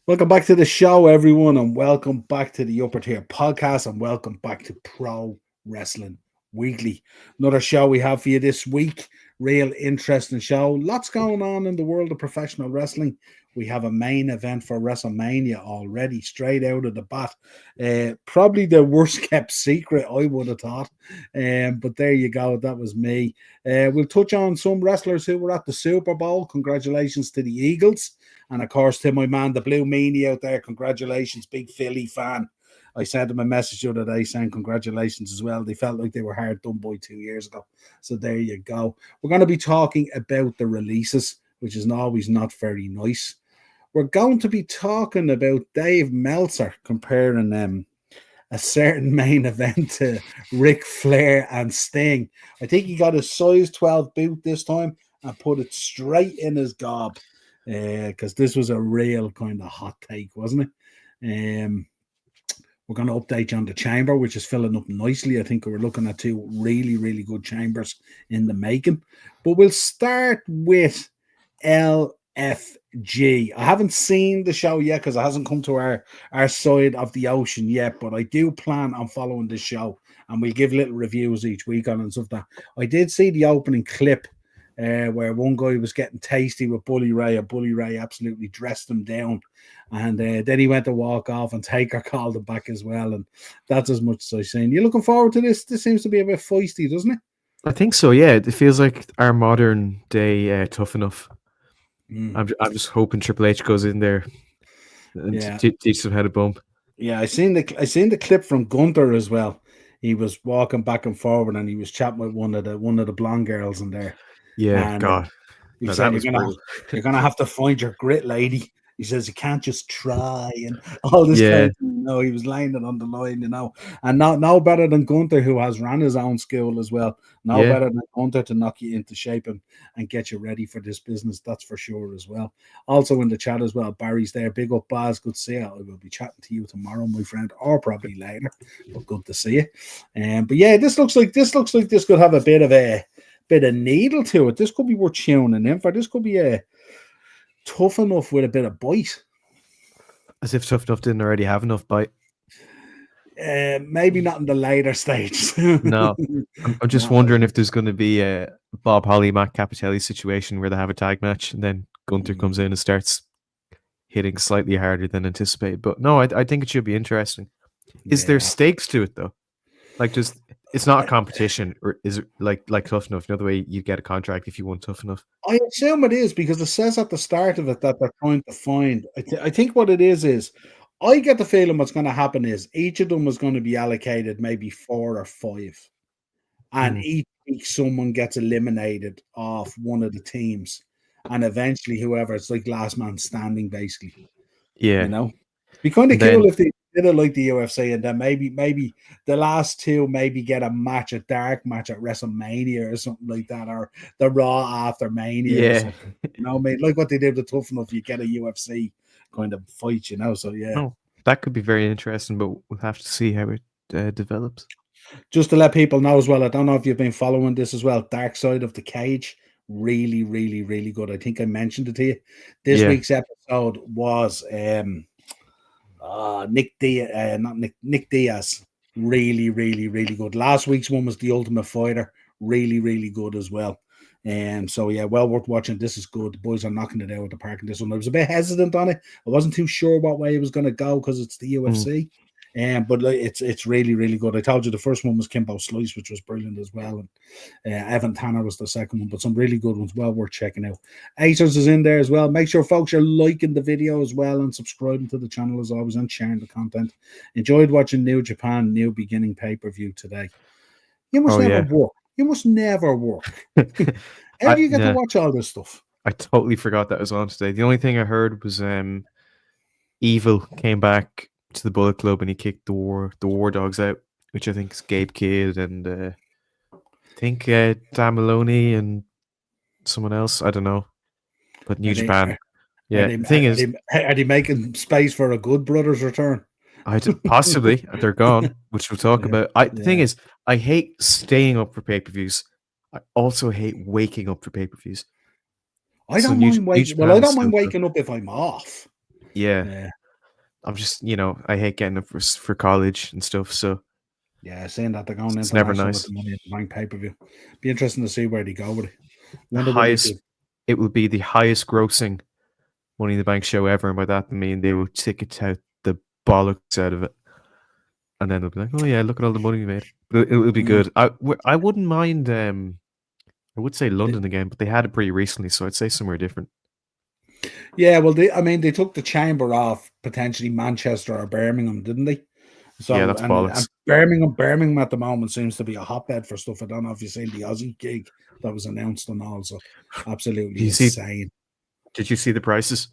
Welcome back to the show, everyone, and welcome back to the Upper Tier Podcast, and welcome back to Pro Wrestling Weekly. Another show we have for you this week. Real interesting show. Lots going on in the world of professional wrestling. We have a main event for WrestleMania already, straight out of the bat. Probably the worst kept secret, I would have thought. But there you go. That was me. We'll touch on some wrestlers who were at the Super Bowl. Congratulations to the Eagles. And of course, to my man, the Blue Meanie out there, congratulations, big Philly fan. I sent him a message the other day saying congratulations as well. They felt like they were hard done by 2 years ago. So there you go. We're going to be talking about the releases, which is always not very nice. We're going to be talking about Dave Meltzer comparing a certain main event to Ric Flair and Sting. I think he got a size 12 boot this time and put it straight in his gob. Because this was a real kind of hot take, wasn't it? We're going to update you on the chamber, which is filling up nicely. I think we're looking at two really, really good chambers in the making. But we'll start with LFG. I haven't seen the show yet because it hasn't come to our side of the ocean yet, but I do plan on following the show, and we'll give little reviews each week on it and stuff. That I did see the opening clip where one guy was getting tasty with Bully Ray, and Bully Ray absolutely dressed him down. And then he went to walk off, and Taker called him back as well. And that's as much as I've seen. You looking forward to this? This seems to be a bit feisty, doesn't it? I think so, yeah. It feels like our modern day Tough Enough. I'm just hoping Triple H goes in there and teach them how to bump. Yeah, I seen the clip from Gunther as well. He was walking back and forward, and he was chatting with one of the blonde girls in there. Yeah, and, God. He said, you're gonna have to find your grit, lady. He says you can't just try and all this kind of thing. No, he was laying it on the line, and no better than Gunther, who has ran his own school as well. Better than Gunther to knock you into shape and get you ready for this business. That's for sure as well. Also in the chat as well, Barry's there. Big up, Baz. Good to see you. I will be chatting to you tomorrow, my friend, or probably later. But good to see you. But yeah, this looks like this could have a bit of needle to it. This could be worth tuning in for. This could be a Tough Enough with a bit of bite. As if Tough Enough didn't already have enough bite. Maybe not in the later stages. No, I'm just wondering if there's going to be a Bob Holly, Matt Capitelli situation where they have a tag match and then Gunther comes in and starts hitting slightly harder than anticipated. But no, I think it should be interesting. Is there stakes to it though? Like, it's not a competition, or is it like Tough Enough? You know, the way you get a contract if you want Tough Enough. I assume it is, because it says at the start of it that they're trying to find. I think what it is I get the feeling what's going to happen is each of them is going to be allocated maybe 4 or 5, and each week someone gets eliminated off one of the teams, and eventually whoever, it's like last man standing, basically. Yeah, it'd be kind of cool if they did it like the UFC, and then maybe the last two maybe get a dark match at WrestleMania or something like that, or the Raw after Mania. Or something. Like what they did with Tough Enough, you get a UFC kind of fight, So that could be very interesting, but we'll have to see how it develops. Just to let people know as well, I don't know if you've been following this as well. Dark Side of the Cage, really, really, really good. I think I mentioned it to you. This week's episode was Nick Diaz, really, really, really good. Last week's one was The Ultimate Fighter, really, really good as well. So yeah, well worth watching. This is good. The boys are knocking it out of the park in this one. I was a bit hesitant on it. I wasn't too sure what way it was going to go because it's the UFC. But it's really, really good. I told you the first one was Kimbo Slice, which was brilliant as well, and Evan Tanner was the second one. But some really good ones, well worth checking out. Acers is in there as well. Make sure, folks, you're liking the video as well and subscribing to the channel as always and sharing the content. Enjoyed watching New Japan New Beginning pay-per-view today. You must never work. You must never work. How do you get to watch all this stuff? I totally forgot that was on today. The only thing I heard was Evil came back to the Bullet Club and he kicked the War Dogs out, which I think is Gabe Kidd and I think Dan Maloney and someone else. I don't know. But New Japan. The thing is, are they making space for a Good Brothers return? Possibly. They're gone, which we'll talk about. The thing is, I hate staying up for pay-per-views. I also hate waking up for pay-per-views. I don't mind waking up if I'm off. Yeah. I'm just, I hate getting it for college and stuff. So Yeah, saying that they're going it's never international with nice. the Money in the Bank pay-per-view. Be interesting to see where they go with it. The Wonder will they do. highest, it will be the highest grossing Money in the Bank show ever, and by that I mean they will ticket out the bollocks out of it, and then they'll be like, "Oh yeah, look at all the money we made." But it'll be Mm. good. I wouldn't mind. I would say London again, but they had it pretty recently, so I'd say somewhere different. Yeah, well, they took the chamber off potentially Manchester or Birmingham, didn't they? Yeah, So that's and bollocks. Birmingham at the moment seems to be a hotbed for stuff. I don't know if you've seen the Aussie gig that was announced and also Did absolutely you see? insane. Did you see the prices?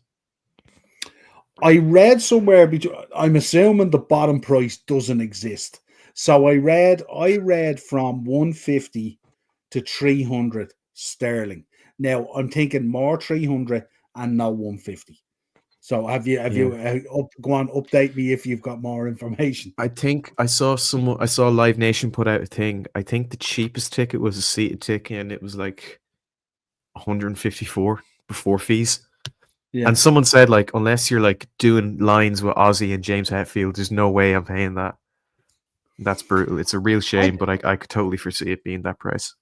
I read somewhere between. I'm assuming the bottom price doesn't exist. So I read from 150 to 300 sterling. Now I'm thinking more 300 and no 150. So have you Yeah. go on, update me if you've got more information. I think I saw Live Nation put out a thing. I think the cheapest ticket was a seated ticket, and it was like 154 before fees. Yeah. And someone said, like, unless you're like doing lines with Ozzy and James Hetfield, there's no way I'm paying that. That's brutal. It's a real I shame, but I could totally foresee it being that price.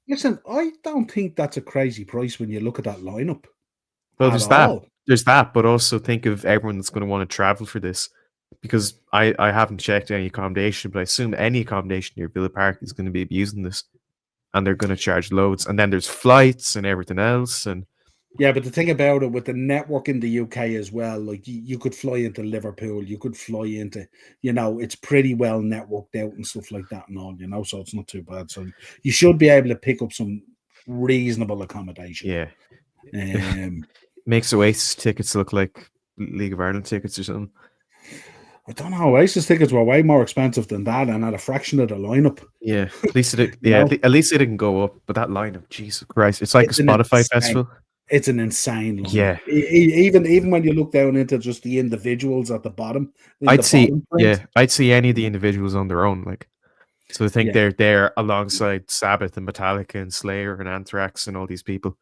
listen, I don't think that's a crazy price when you look at that lineup Well, at all. there's that, but also think of everyone that's going to want to travel for this. Because I haven't checked any accommodation, but I assume any accommodation near Villa Park is going to be abusing this, and they're going to charge loads. And then there's flights and everything else, and Yeah, but the thing about it with the network in the UK as well, like you could fly into Liverpool, you could fly into, it's pretty well networked out and stuff like that and all, so it's not too bad. So you should be able to pick up some reasonable accommodation. yeah, Um, makes Oasis tickets look like League of Ireland tickets or something. I don't know. Oasis tickets were way more expensive than that and at a fraction of the lineup. Yeah, at least it, You yeah, know, at least it didn't go up. But that lineup, Jesus Christ, it's like a it's an Spotify insane, festival. it's an insane lineup. Yeah, Even when you look down into just the individuals at the bottom, in the bottom print, I'd see any of the individuals on their own. Like, so I think yeah. they're there alongside Sabbath and Metallica and Slayer and Anthrax and all these people.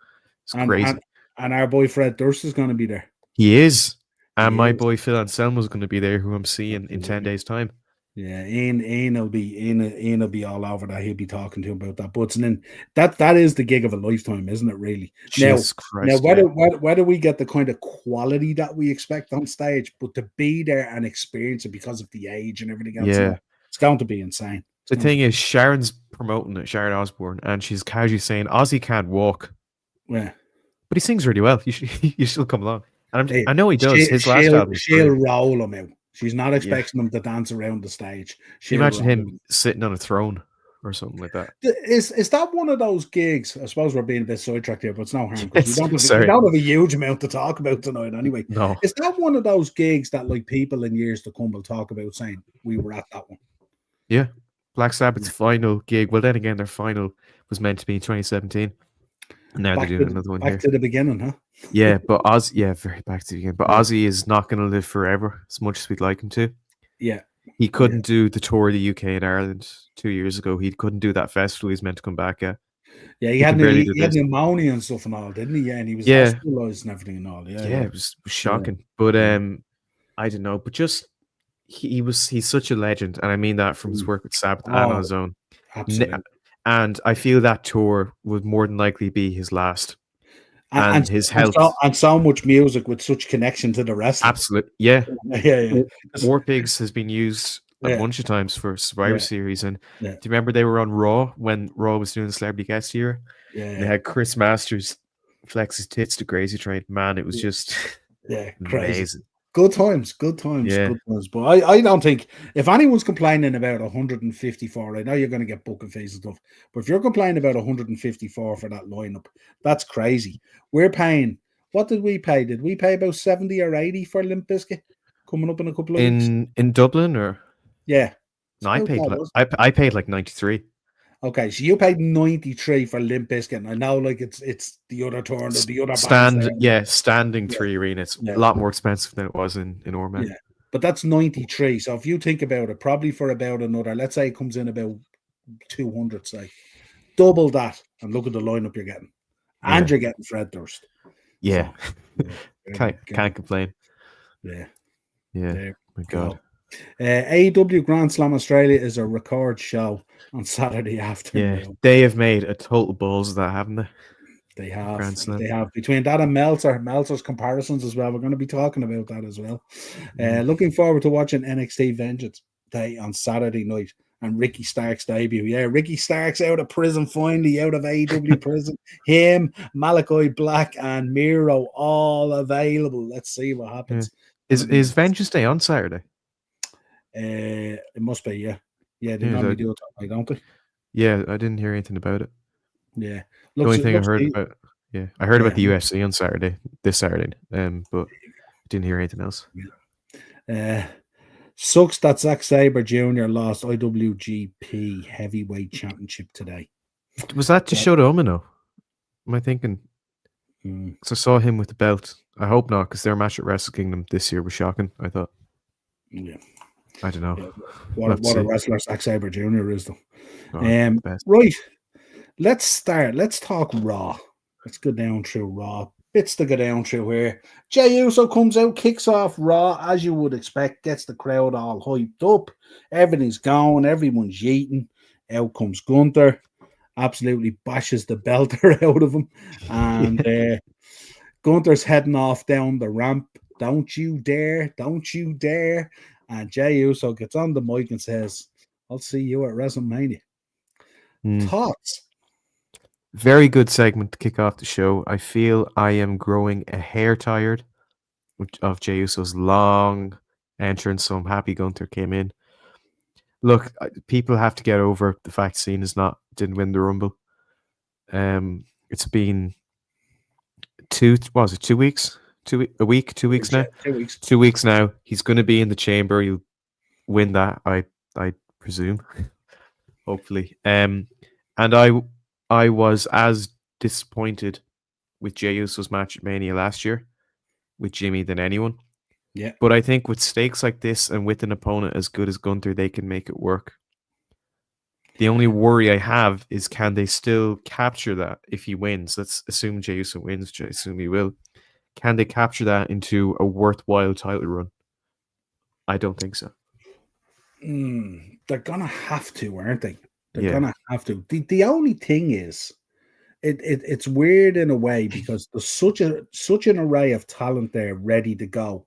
It's And crazy. our boy Fred Durst is going to be there. He is, and He my is. boy Phil Anselmo's going to be there, who I'm seeing in 10 days' time. Yeah, Ian will be all over that. He'll be talking to him about that. But then that is the gig of a lifetime, isn't it? Really. Jesus Now Christ, whether we get the kind of quality that we expect on stage, but to be there and experience it because of the age and everything else, yeah. it's going to be insane. The thing is, Sharon's promoting it, Sharon Osbourne, and she's casually saying Ozzy can't walk, Yeah, but he sings really well. You should come along. And hey, I know he does. His last album was she'll brilliant. roll him out. She's not Yeah. expecting him to dance around the stage. Can you She'll imagine roll him him. sitting on a throne or something like that? Is that one of those gigs? I suppose we're being a bit sidetracked here, but it's no harm because Yes, we sorry. don't have a huge amount to talk about tonight anyway. No. Is that one of those gigs that like people in years to come will talk about saying we were at that one? Yeah. Black Sabbath's final gig. Well, then again, their final was meant to be in 2017. And now they're doing another one here. Back to the beginning, huh? Yeah, but very back to the beginning. But Ozzy is not going to live forever as much as we'd like him to. Yeah. He couldn't do the tour of the UK and Ireland 2 years ago. He couldn't do that festival he's meant to come back at. Yeah, he can had barely do this. pneumonia and stuff and all, didn't he? Yeah, and he was hospitalized and everything and all. Yeah, it was shocking. But I don't know. But just he's such a legend, and I mean that from his work with Sabbath and on his own. Absolutely. And I feel that tour would more than likely be his last. And his health and so much music with such connection to the wrestling. Absolutely, yeah. Yeah. War Pigs has been used a bunch of times for Survivor Series, and do you remember they were on Raw when Raw was doing the Celebrity Guest Year? Yeah, they had Chris Masters flex his tits to Crazy Train. Man, it was just crazy. amazing. Good times. But I don't think if anyone's complaining about 154, I know you're going to get booking fees and stuff, but if you're complaining about 154 for that lineup, that's crazy. We're paying. What did we pay? Did we pay about 70 or 80 for Limp Bizkit coming up in a couple of weeks? In Dublin, or no, I paid like 93. Okay, so you paid 93 for Limp Bizkit, and I know like it's the other tour and the other standing 3 arena. It's a lot more expensive than it was in Ormond. Yeah, but that's 93. So if you think about it, probably for about another, let's say it comes in about 200, say, double that, and look at the lineup you're getting, and you're getting Fred Durst. Yeah, so, can't complain. Yeah. Yeah. There My we God. go. AEW Grand Slam Australia is a record show on Saturday Yeah. afternoon. They have made a total balls of that, haven't they? They have. Grand Slam. They have. Between that and Meltzer's comparisons as well. We're going to be talking about that as well. Looking forward to watching NXT Vengeance Day on Saturday night and Ricky Stark's debut. Yeah, Ricky Stark's out of prison finally, out of AEW prison. Him, Malachi Black, and Miro all available. Let's see what happens. Is Vengeance Day on Saturday? It must be, yeah. Yeah, they normally do it that way, don't they? Yeah, I didn't hear anything about it. Yeah. The only thing I heard about, I heard about the UFC on Saturday, this Saturday, but I didn't hear anything else. Sucks that Zack Sabre Jr. lost IWGP Heavyweight Championship today. Was that to Shota Umino? Am I thinking? Because I saw him with the belt. I hope not, because their match at Wrestle Kingdom this year was shocking, I thought. Yeah. I don't know. Yeah. What a wrestler Zack Sabre Jr. is, though. Right. Let's start. Let's talk Raw. Let's go down through Raw. Bits to go down through here. Jey Uso comes out, kicks off Raw, as you would expect, gets the crowd all hyped up. Everything's going, everyone's yeeting. Out comes Gunther, absolutely bashes the belter out of him. And Gunther's heading off down the ramp. Don't you dare, don't you dare. And Jey Uso gets on the mic and says, I'll see you at WrestleMania. Thoughts? Very good segment to kick off the show. I feel I am growing a hair tired of Jey Uso's long entrance, so I'm happy Gunther came in. Look, people have to get over the fact Cena's didn't win the Rumble. It's been 2 weeks? A week, 2 weeks now? 2 weeks. 2 weeks now. He's going to be in the chamber. He'll win that, I presume. Hopefully. And I was as disappointed with Jey Uso's match at Mania last year with Jimmy than anyone. Yeah. But I think with stakes like this and with an opponent as good as Gunther, they can make it work. The only worry I have is, can they still capture that if he wins? Let's assume Jey Uso wins, which I assume he will. Can they capture that into a worthwhile title run? I don't think so. They're going to have to, aren't they? They're going to have to. The only thing is, it's weird in a way because there's such an array of talent there ready to go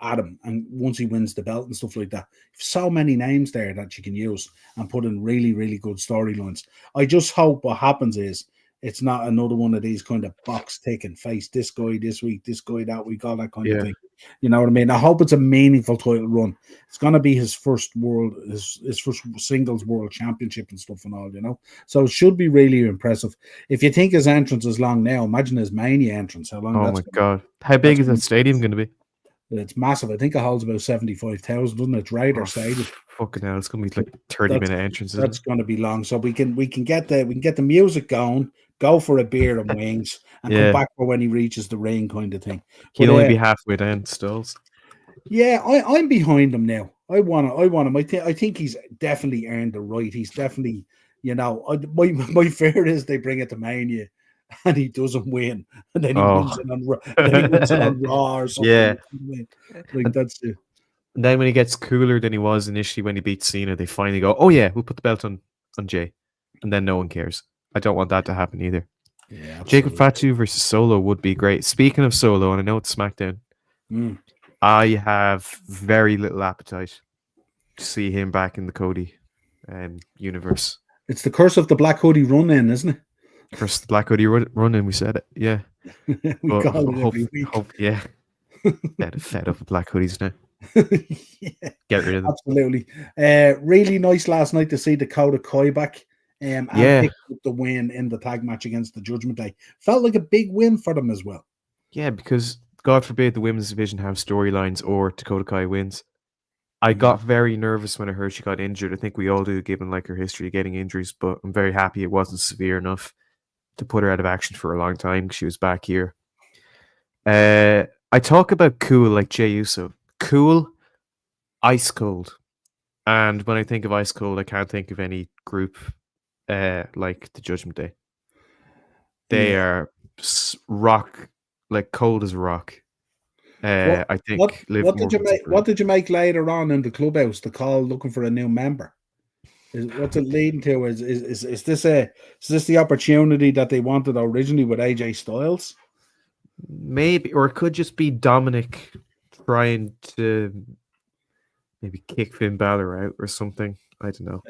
at him, and once he wins the belt and stuff like that, so many names there that you can use and put in really, really good storylines. I just hope what happens is it's not another one of these kind of box ticking, face this guy this week, this guy that week, all that kind of thing. You know what I mean? I hope it's a meaningful title run. It's going to be his first first singles world championship and stuff and all, you know? So it should be really impressive. If you think his entrance is long now, imagine his Mania entrance. How long? Oh my God. How big is that stadium going to be? It's massive. I think it holds about 75,000, doesn't it? It's Raider Stadium. Fucking hell, it's going to be like 30-minute entrances. That's going to be long. So we can get the music going, go for a beer and wings, and come back for when he reaches the ring, kind of thing. He'll only be halfway down stalls. Yeah, I'm behind him now. I want him. I think he's definitely earned the right. He's definitely, my fear is they bring it to Mania and he doesn't win, and then he wins it on Raw or something. Yeah, like that's it. And then when he gets cooler than he was initially when he beat Cena, they finally go, "Oh yeah, we'll put the belt on Jey," and then no one cares. I don't want that to happen either. Yeah, Jacob Fatu versus Solo would be great. Speaking of Solo, and I know it's SmackDown, I have very little appetite to see him back in the Cody universe. It's the curse of the Black Hoodie run-in, isn't it? Curse of the Black Hoodie run-in. We said it, yeah. we call it every week. Yeah. Fed up with Black Hoodies now. Get rid of them. Absolutely. Really nice last night to see Dakota Kai back. And picked up the win in the tag match against the Judgment Day. Felt like a big win for them as well. Yeah, because God forbid the women's division have storylines or Dakota Kai wins. I got very nervous when I heard she got injured. I think we all do, given like her history of getting injuries, but I'm very happy it wasn't severe enough to put her out of action for a long time because she was back here. I talk about cool like Jey Uso. Cool, ice cold. And when I think of ice cold, I can't think of any group like the Judgment Day. They are rock, like cold as rock. What I think Liv Morgan's a what brilliant. did you make later on in the clubhouse? The call looking for a new member. What's it leading to? Is this the opportunity that they wanted originally with AJ Styles? Maybe, or it could just be Dominic trying to maybe kick Finn Balor out or something. I don't know.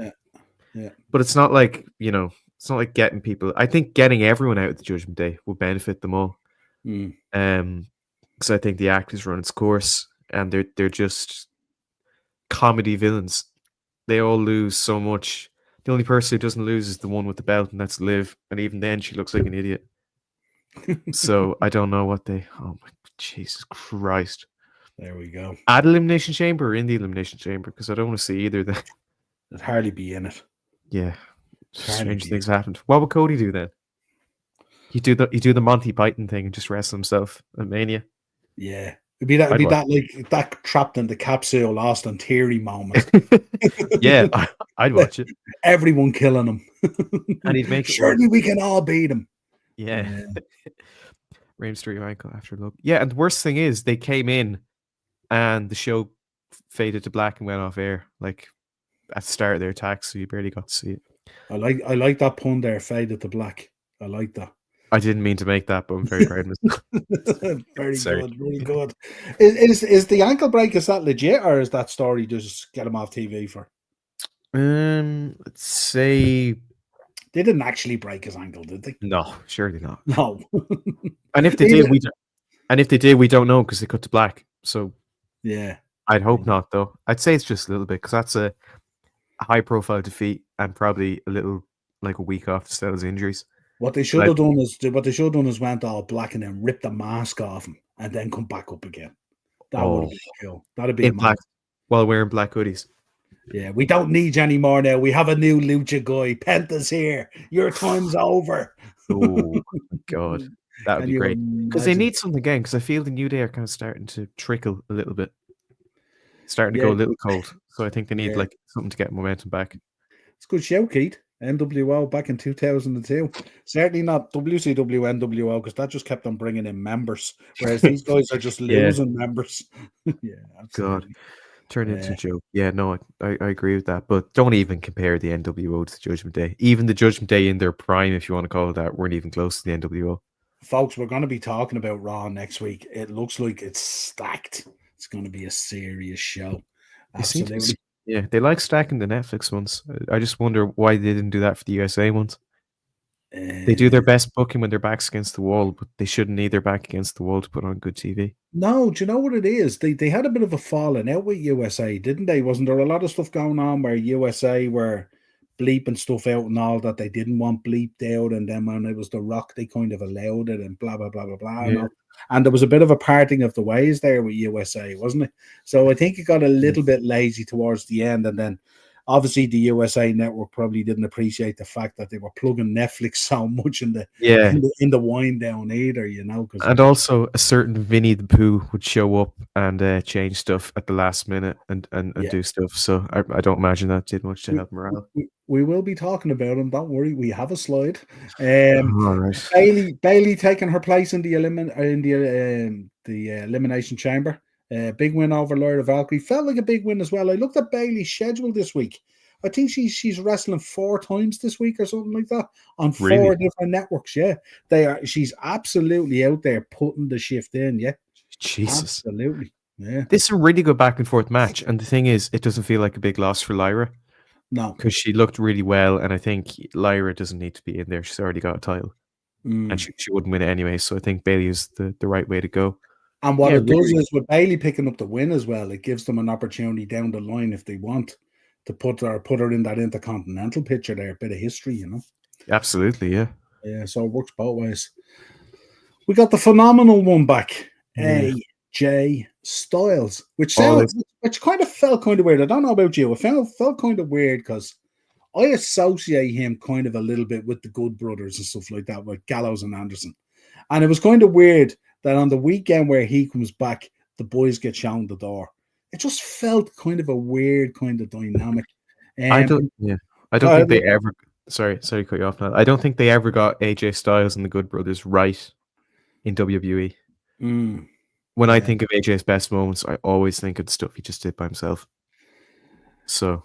Yeah. But it's not like, it's not like getting people. I think getting everyone out at the Judgment Day will benefit them all. Mm. Because I think the act has run its course, and they're just comedy villains. They all lose so much. The only person who doesn't lose is the one with the belt, and that's Liv. And even then, she looks like an idiot. So I don't know what they. Oh my Jesus Christ! There we go. At Elimination Chamber or in the Elimination Chamber? Because I don't want to see either. Then It'd hardly be in it. yeah, strange things happened. What would Cody do then? You do the Monty Python thing and just wrestle himself at Mania. Yeah. It'd be that like that trapped in the capsule Austin Theory moment. Yeah, I'd watch it. Everyone killing him. And he'd make it surely we can all beat him. Yeah. Rey Mysterio ankle after look. Yeah, and the worst thing is they came in and the show faded to black and went off air. Like at the start of their attack, so you barely got to see it. I like that pun there, faded to black. I like that. I didn't mean to make that, but I'm very proud of myself. Very good, very good. Is the ankle break, is that legit, or is that story just get him off TV for? Let's say they didn't actually break his ankle, did they? No, surely not. No. And if they did, we don't know because they cut to black. So yeah, I'd hope not, though. I'd say it's just a little bit because that's a high-profile defeat and probably a little like a week off to settle his injuries. What they should have done is went all black and then ripped the mask off him and then come back up again. That would have been cool. That'd be black while wearing black hoodies. Yeah, we don't need you anymore now. We have a new lucha guy. Penta's here. Your time's over. Oh my God, that would be great because they need something again. Because I feel the New Day are kind of starting to trickle a little bit, starting to go a little cold. So I think they need like something to get momentum back. It's a good show, Keith. NWO back in 2002. Certainly not WCW NWO because that just kept on bringing in members, whereas these guys are just losing members. Yeah, absolutely. God, turn into a joke. Yeah, no, I agree with that. But don't even compare the NWO to the Judgment Day. Even the Judgment Day in their prime, if you want to call it that, weren't even close to the NWO. Folks, we're going to be talking about Raw next week. It looks like it's stacked. It's going to be a serious show. Absolutely. Yeah, they like stacking the Netflix ones. I just wonder why they didn't do that for the USA ones. They do their best booking when their back's against the wall, but they shouldn't need their back against the wall to put on good TV. No, do you know what it is? They had a bit of a falling out with USA, didn't they? Wasn't there a lot of stuff going on where USA were bleeping stuff out and all that they didn't want bleeped out, and then when it was The Rock, they kind of allowed it and blah, blah, blah, blah, blah. Yeah. And there was a bit of a parting of the ways there with USA, wasn't it? So I think it got a little bit lazy towards the end, and then obviously the USA Network probably didn't appreciate the fact that they were plugging Netflix so much in the wind down either, you know. And also a certain Vinny the Pooh would show up and change stuff at the last minute and do stuff. So I don't imagine that did much to help morale. We will be talking about him. Don't worry, we have a slide. All right. Bailey taking her place in the elimination chamber. Big win over Lyra Valkyrie. Felt like a big win as well. I looked at Bailey's schedule this week. I think she's wrestling 4 times this week or something like that on 4 different networks. Yeah, she's absolutely out there putting the shift in. Yeah, Jesus, absolutely. Yeah, this is a really good back and forth match. And the thing is, it doesn't feel like a big loss for Lyra. No, because she looked really well, and I think Lyra doesn't need to be in there. She's already got a title, and she wouldn't win it anyway. So I think Bailey is the right way to go. And what it does is with Bailey picking up the win as well, it gives them an opportunity down the line if they want to put her in that intercontinental picture there, a bit of history, you know. Absolutely, yeah. Yeah, so it works both ways. We got the phenomenal one back, AJ Styles, which kind of felt kind of weird. I don't know about you. It felt kind of weird because I associate him kind of a little bit with the Good Brothers and stuff like that, with Gallows and Anderson. And it was kind of weird that on the weekend where he comes back, the boys get shown the door. It just felt kind of a weird kind of dynamic. I don't think they ever. Sorry to cut you off now. I don't think they ever got AJ Styles and the Good Brothers right in WWE. when I think of AJ's best moments, I always think of the stuff he just did by himself. So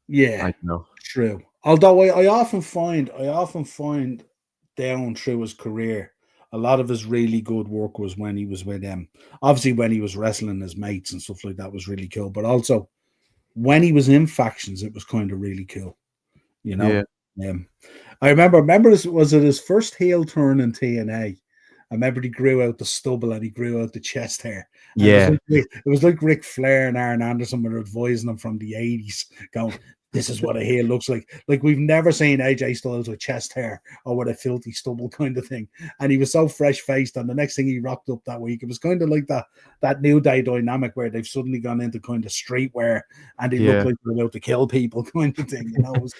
I don't know. True. Although I often find down through his career, a lot of his really good work was when he was with them. Obviously, when he was wrestling his mates and stuff like that was really cool. But also when he was in factions, it was kind of really cool. You know. I remember this was it his first heel turn in TNA. I remember he grew out the stubble and he grew out the chest hair. And it was like Ric Flair and Arn Anderson were advising him from the 80s, going, this is what a heel looks like. Like, we've never seen AJ Styles with chest hair or with a filthy stubble kind of thing. And he was so fresh-faced, and the next thing he rocked up that week, it was kind of like that New Day dynamic where they've suddenly gone into kind of streetwear and they look like they're about to kill people kind of thing. You know, it was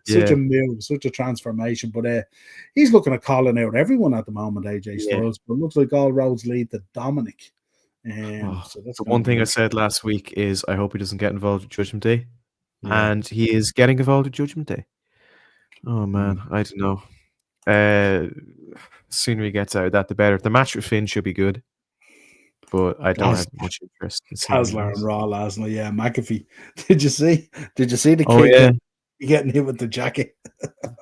such a move, such a transformation. But he's looking at calling out everyone at the moment, AJ Styles. But it looks like all roads lead to Dominic. So that's the one thing I said last week is I hope he doesn't get involved with Judgment Day. And he is getting involved with Judgment Day. Oh man, I don't know. The sooner he gets out of that, the better. The match with Finn should be good, but I don't have much interest in Hasler and Raw last night. Yeah, McAfee. Did you see the kid getting hit with the jacket?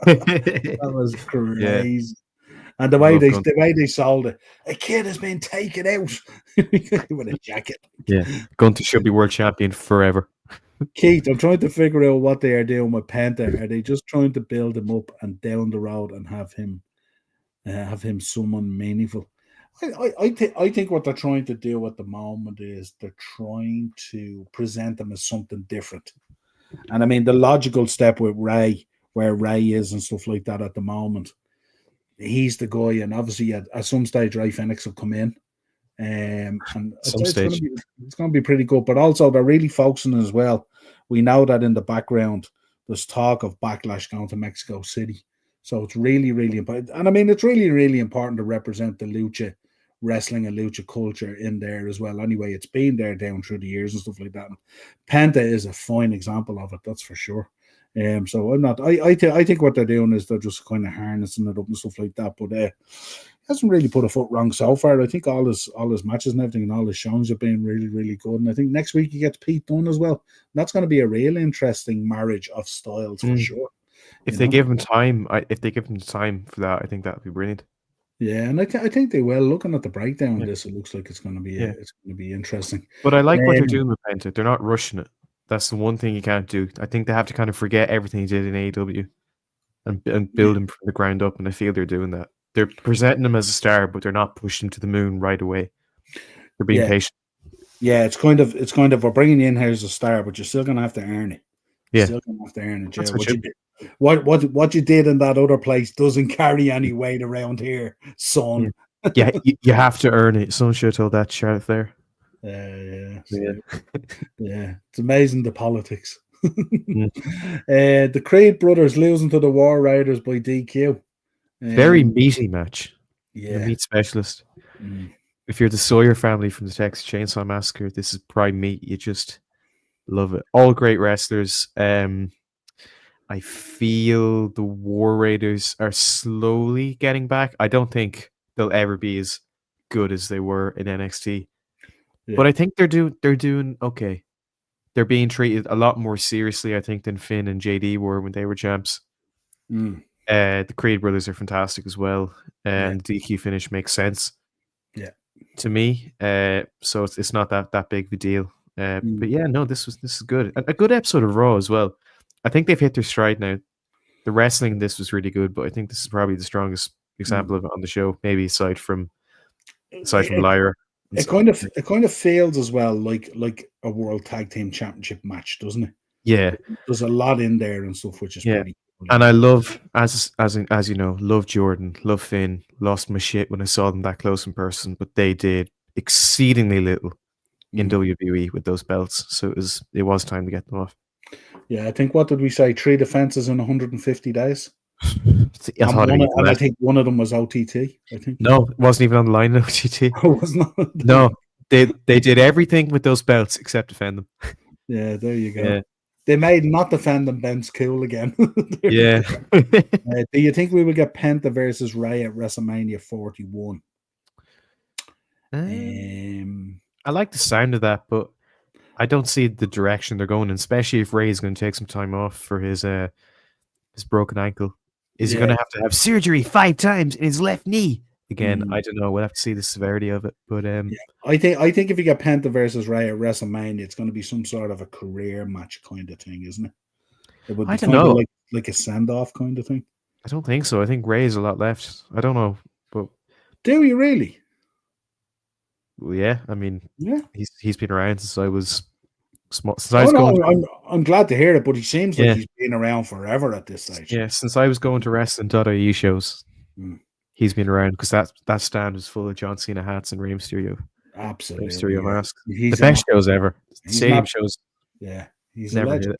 That was crazy. And the way they sold it, a kid has been taken out with a jacket. Yeah, Gunther should be world champion forever. Keith, I'm trying to figure out what they are doing with Penta. Are they just trying to build him up and down the road and have him someone meaningful? I think what they're trying to do at the moment is they're trying to present him as something different. And I mean, the logical step with Ray, where Ray is and stuff like that at the moment, he's the guy, and obviously at some stage Ray Phoenix will come in. And it's going to be pretty good, but also they're really focusing as well. We know that in the background there's talk of Backlash going to Mexico City, so it's really, really important. And I mean, it's really, really important to represent the lucha wrestling and lucha culture in there as well. Anyway, it's been there down through the years and stuff like that. And Penta is a fine example of it, that's for sure. So I'm not. I think what they're doing is they're just kind of harnessing it up and stuff like that. But hasn't really put a foot wrong so far. I think all his matches and everything and all his shows have been really, really good. And I think next week he gets Pete Dunne as well. And that's going to be a real interesting marriage of styles for sure. If they give him time, for that, I think that would be brilliant. Yeah, and I think they will. Looking at the breakdown of this, it looks like it's going to be interesting. But I like what they're doing with Penta. They're not rushing it. That's the one thing you can't do. I think they have to kind of forget everything he did in AEW and build him from the ground up. And I feel they're doing that. They're presenting him as a star, but they're not pushing him to the moon right away. They're being patient. Yeah, it's kind of we're bringing you in here as a star, but you're still going to have to earn it. Yeah, still going to have to earn it. What you did in that other place doesn't carry any weight around here, son. Yeah, you have to earn it. Someone should have told that Charlotte there. Yeah. It's amazing the politics. The Creed brothers losing to the War Raiders by DQ. Very meaty match. Yeah, the meat specialist. If you're the Sawyer family from the Texas Chainsaw Massacre, this is prime meat. You just love it. All great wrestlers. I feel the War Raiders are slowly getting back. I don't think they'll ever be as good as they were in NXT. But I think they're doing okay. They're being treated a lot more seriously, I think, than Finn and JD were when they were champs. The Creed brothers are fantastic as well, and the DQ finish makes sense. To me, so it's not that big of a deal. But yeah, no, this is good. A good episode of Raw as well. I think they've hit their stride now. The wrestling in this was really good, but I think this is probably the strongest example of it on the show, maybe aside from Lyra. It kind of feels as well like a World Tag Team Championship match, doesn't it? Yeah, there's a lot in there and stuff, which is pretty cool. And I love, as you know, love Jordan, love Finn. Lost my shit when I saw them that close in person, but they did exceedingly little in WWE with those belts, so it was time to get them off. Yeah, I think, what did we say? 3 defenses in 150 days. I think one of them was OTT. I think no, it wasn't even on the line in OTT. Oh, it was not. No, they did everything with those belts except defend them. Yeah, there you go. Yeah. They made not defend them Ben's cool again. Yeah. Do you think we will get Penta versus Ray at WrestleMania 41? I like the sound of that, but I don't see the direction they're going in, especially if Ray's going to take some time off for his broken ankle. Is he Yeah. going to have surgery 5 times in his left knee again? Mm. I don't know. We'll have to see the severity of it. But Yeah. I think if you get Penta versus Ray at WrestleMania, it's going to be some sort of a career match kind of thing, isn't it? It would be I don't kind of know. like a send off kind of thing. I don't think so. I think Ray's a lot left. I don't know, but do you really? Well, yeah, I mean, yeah, he's been around since I was small. Since I was going. I'm glad to hear it, but he seems like he's been around forever at this stage. Yeah, since I was going to wrestling.ie shows, he's been around because that stand was full of John Cena hats and Rey Mysterio. Absolutely, Rey Mysterio masks. The best shows ever. Stadium shows. Yeah, he's a legend.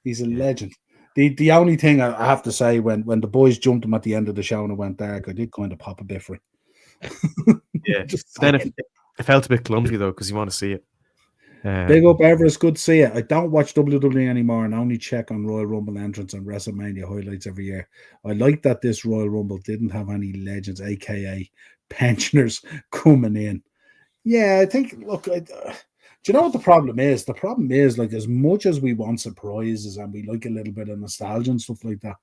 He's a legend. The only thing I have to say when the boys jumped him at the end of the show and it went dark, I did kind of pop a bit for it. Yeah, then it felt a bit clumsy though because you want to see it. Big up, Everest. Good to see it. I don't watch WWE anymore and only check on Royal Rumble entrance and WrestleMania highlights every year. I like that this Royal Rumble didn't have any legends, aka pensioners, coming in. Yeah, I think. Look, do you know what the problem is? The problem is, like, as much as we want surprises and we like a little bit of nostalgia and stuff like that,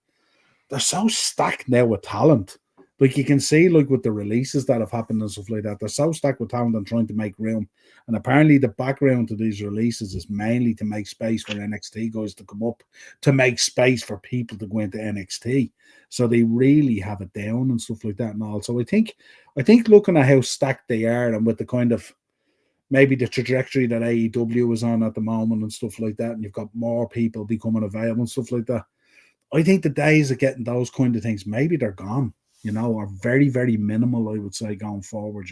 they're so stacked now with talent. Like, you can see, like, with the releases that have happened and stuff like that, they're so stacked with talent and trying to make room. And apparently the background to these releases is mainly to make space for NXT guys to come up, to make space for people to go into NXT. So they really have it down and stuff like that and all. So I think looking at how stacked they are and with the kind of maybe the trajectory that AEW is on at the moment and stuff like that, and you've got more people becoming available and stuff like that, I think the days of getting those kind of things, maybe they're gone. Are very, very minimal, I would say, going forward,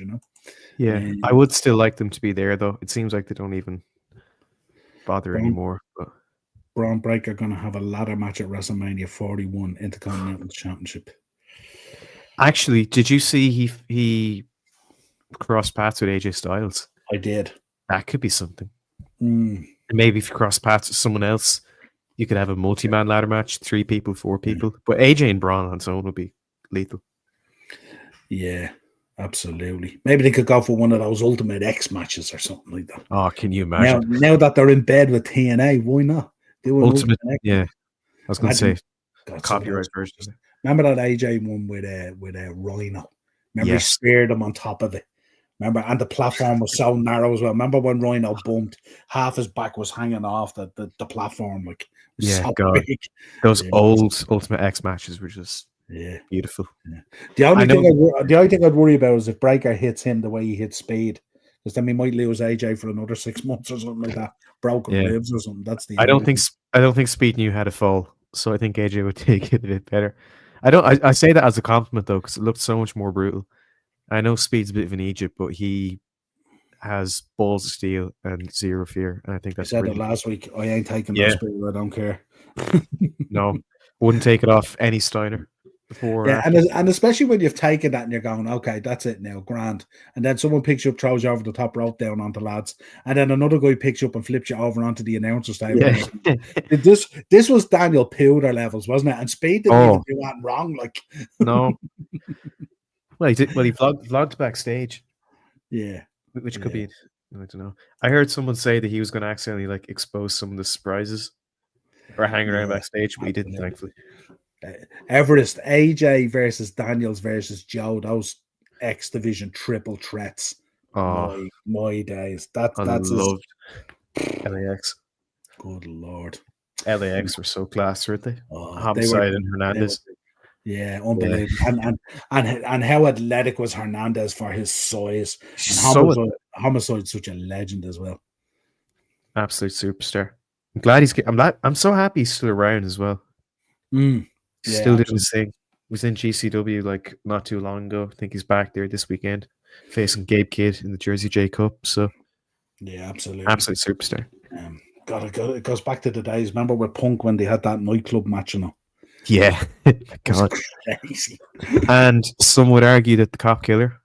Yeah, I would still like them to be there, though. It seems like they don't even bother anymore. But Braun Breaker going to have a ladder match at WrestleMania 41 Intercontinental Championship. Actually, did you see he crossed paths with AJ Styles? I did. That could be something. Maybe if you cross paths with someone else, you could have a multi-man ladder match, 3 people, 4 people. But AJ and Braun on its own would be lethal. Yeah, absolutely. Maybe they could go for one of those Ultimate X matches or something like that. Oh, can you imagine? Now that they're in bed with TNA, why not? Do an Ultimate X. Yeah, I was going to say copyright version. Remember that AJ one with Rhino? Remember he speared him on top of it? Remember, and the platform was so narrow as well. Remember when Rhino bumped, half his back was hanging off the platform, like so big. Those old Ultimate X matches were just beautiful. Yeah. The only thing I'd worry about is if Breaker hits him the way he hit Speed, because then we might lose AJ for another 6 months or something like that, broken ribs or something. That's the. I don't think Speed knew how to fall, so I think AJ would take it a bit better. I say that as a compliment though, because it looked so much more brutal. I know Speed's a bit of an Egypt, but he has balls of steel and zero fear, and I think that's. I said it last week. I ain't taking that Speed. I don't care. No, wouldn't take it off any Steiner. Before, and especially when you've taken that and you're going, okay, that's it now, grand. And then someone picks you up, throws you over the top rope down onto lads, and then another guy picks you up and flips you over onto the announcer's table. Yeah. This was Daniel Puder levels, wasn't it? And Speed didn't even do that wrong, like no. Well, he did. Well, he vlogged backstage. Yeah, which could be. I don't know. I heard someone say that he was going to accidentally like expose some of the surprises or hang around backstage, but he didn't, thankfully. Everest, AJ versus Daniels versus Joe, those X Division triple threats. Oh, my days. That's loved LAX. Good Lord. LAX were so class, weren't they? Homicide and Hernandez. Yeah, unbelievable. Yeah. And how athletic was Hernandez for his size. And Homicide's such a legend as well. Absolute superstar. I'm glad I'm so happy he's still around as well. Still doing his thing. He was in GCW like not too long ago. I think he's back there this weekend, facing Gabe Kidd in the Jersey J Cup. So, yeah, absolutely, absolute superstar. It goes back to the days. Remember with Punk when they had that nightclub match, Yeah, God, crazy. And some would argue that the Cop Killer,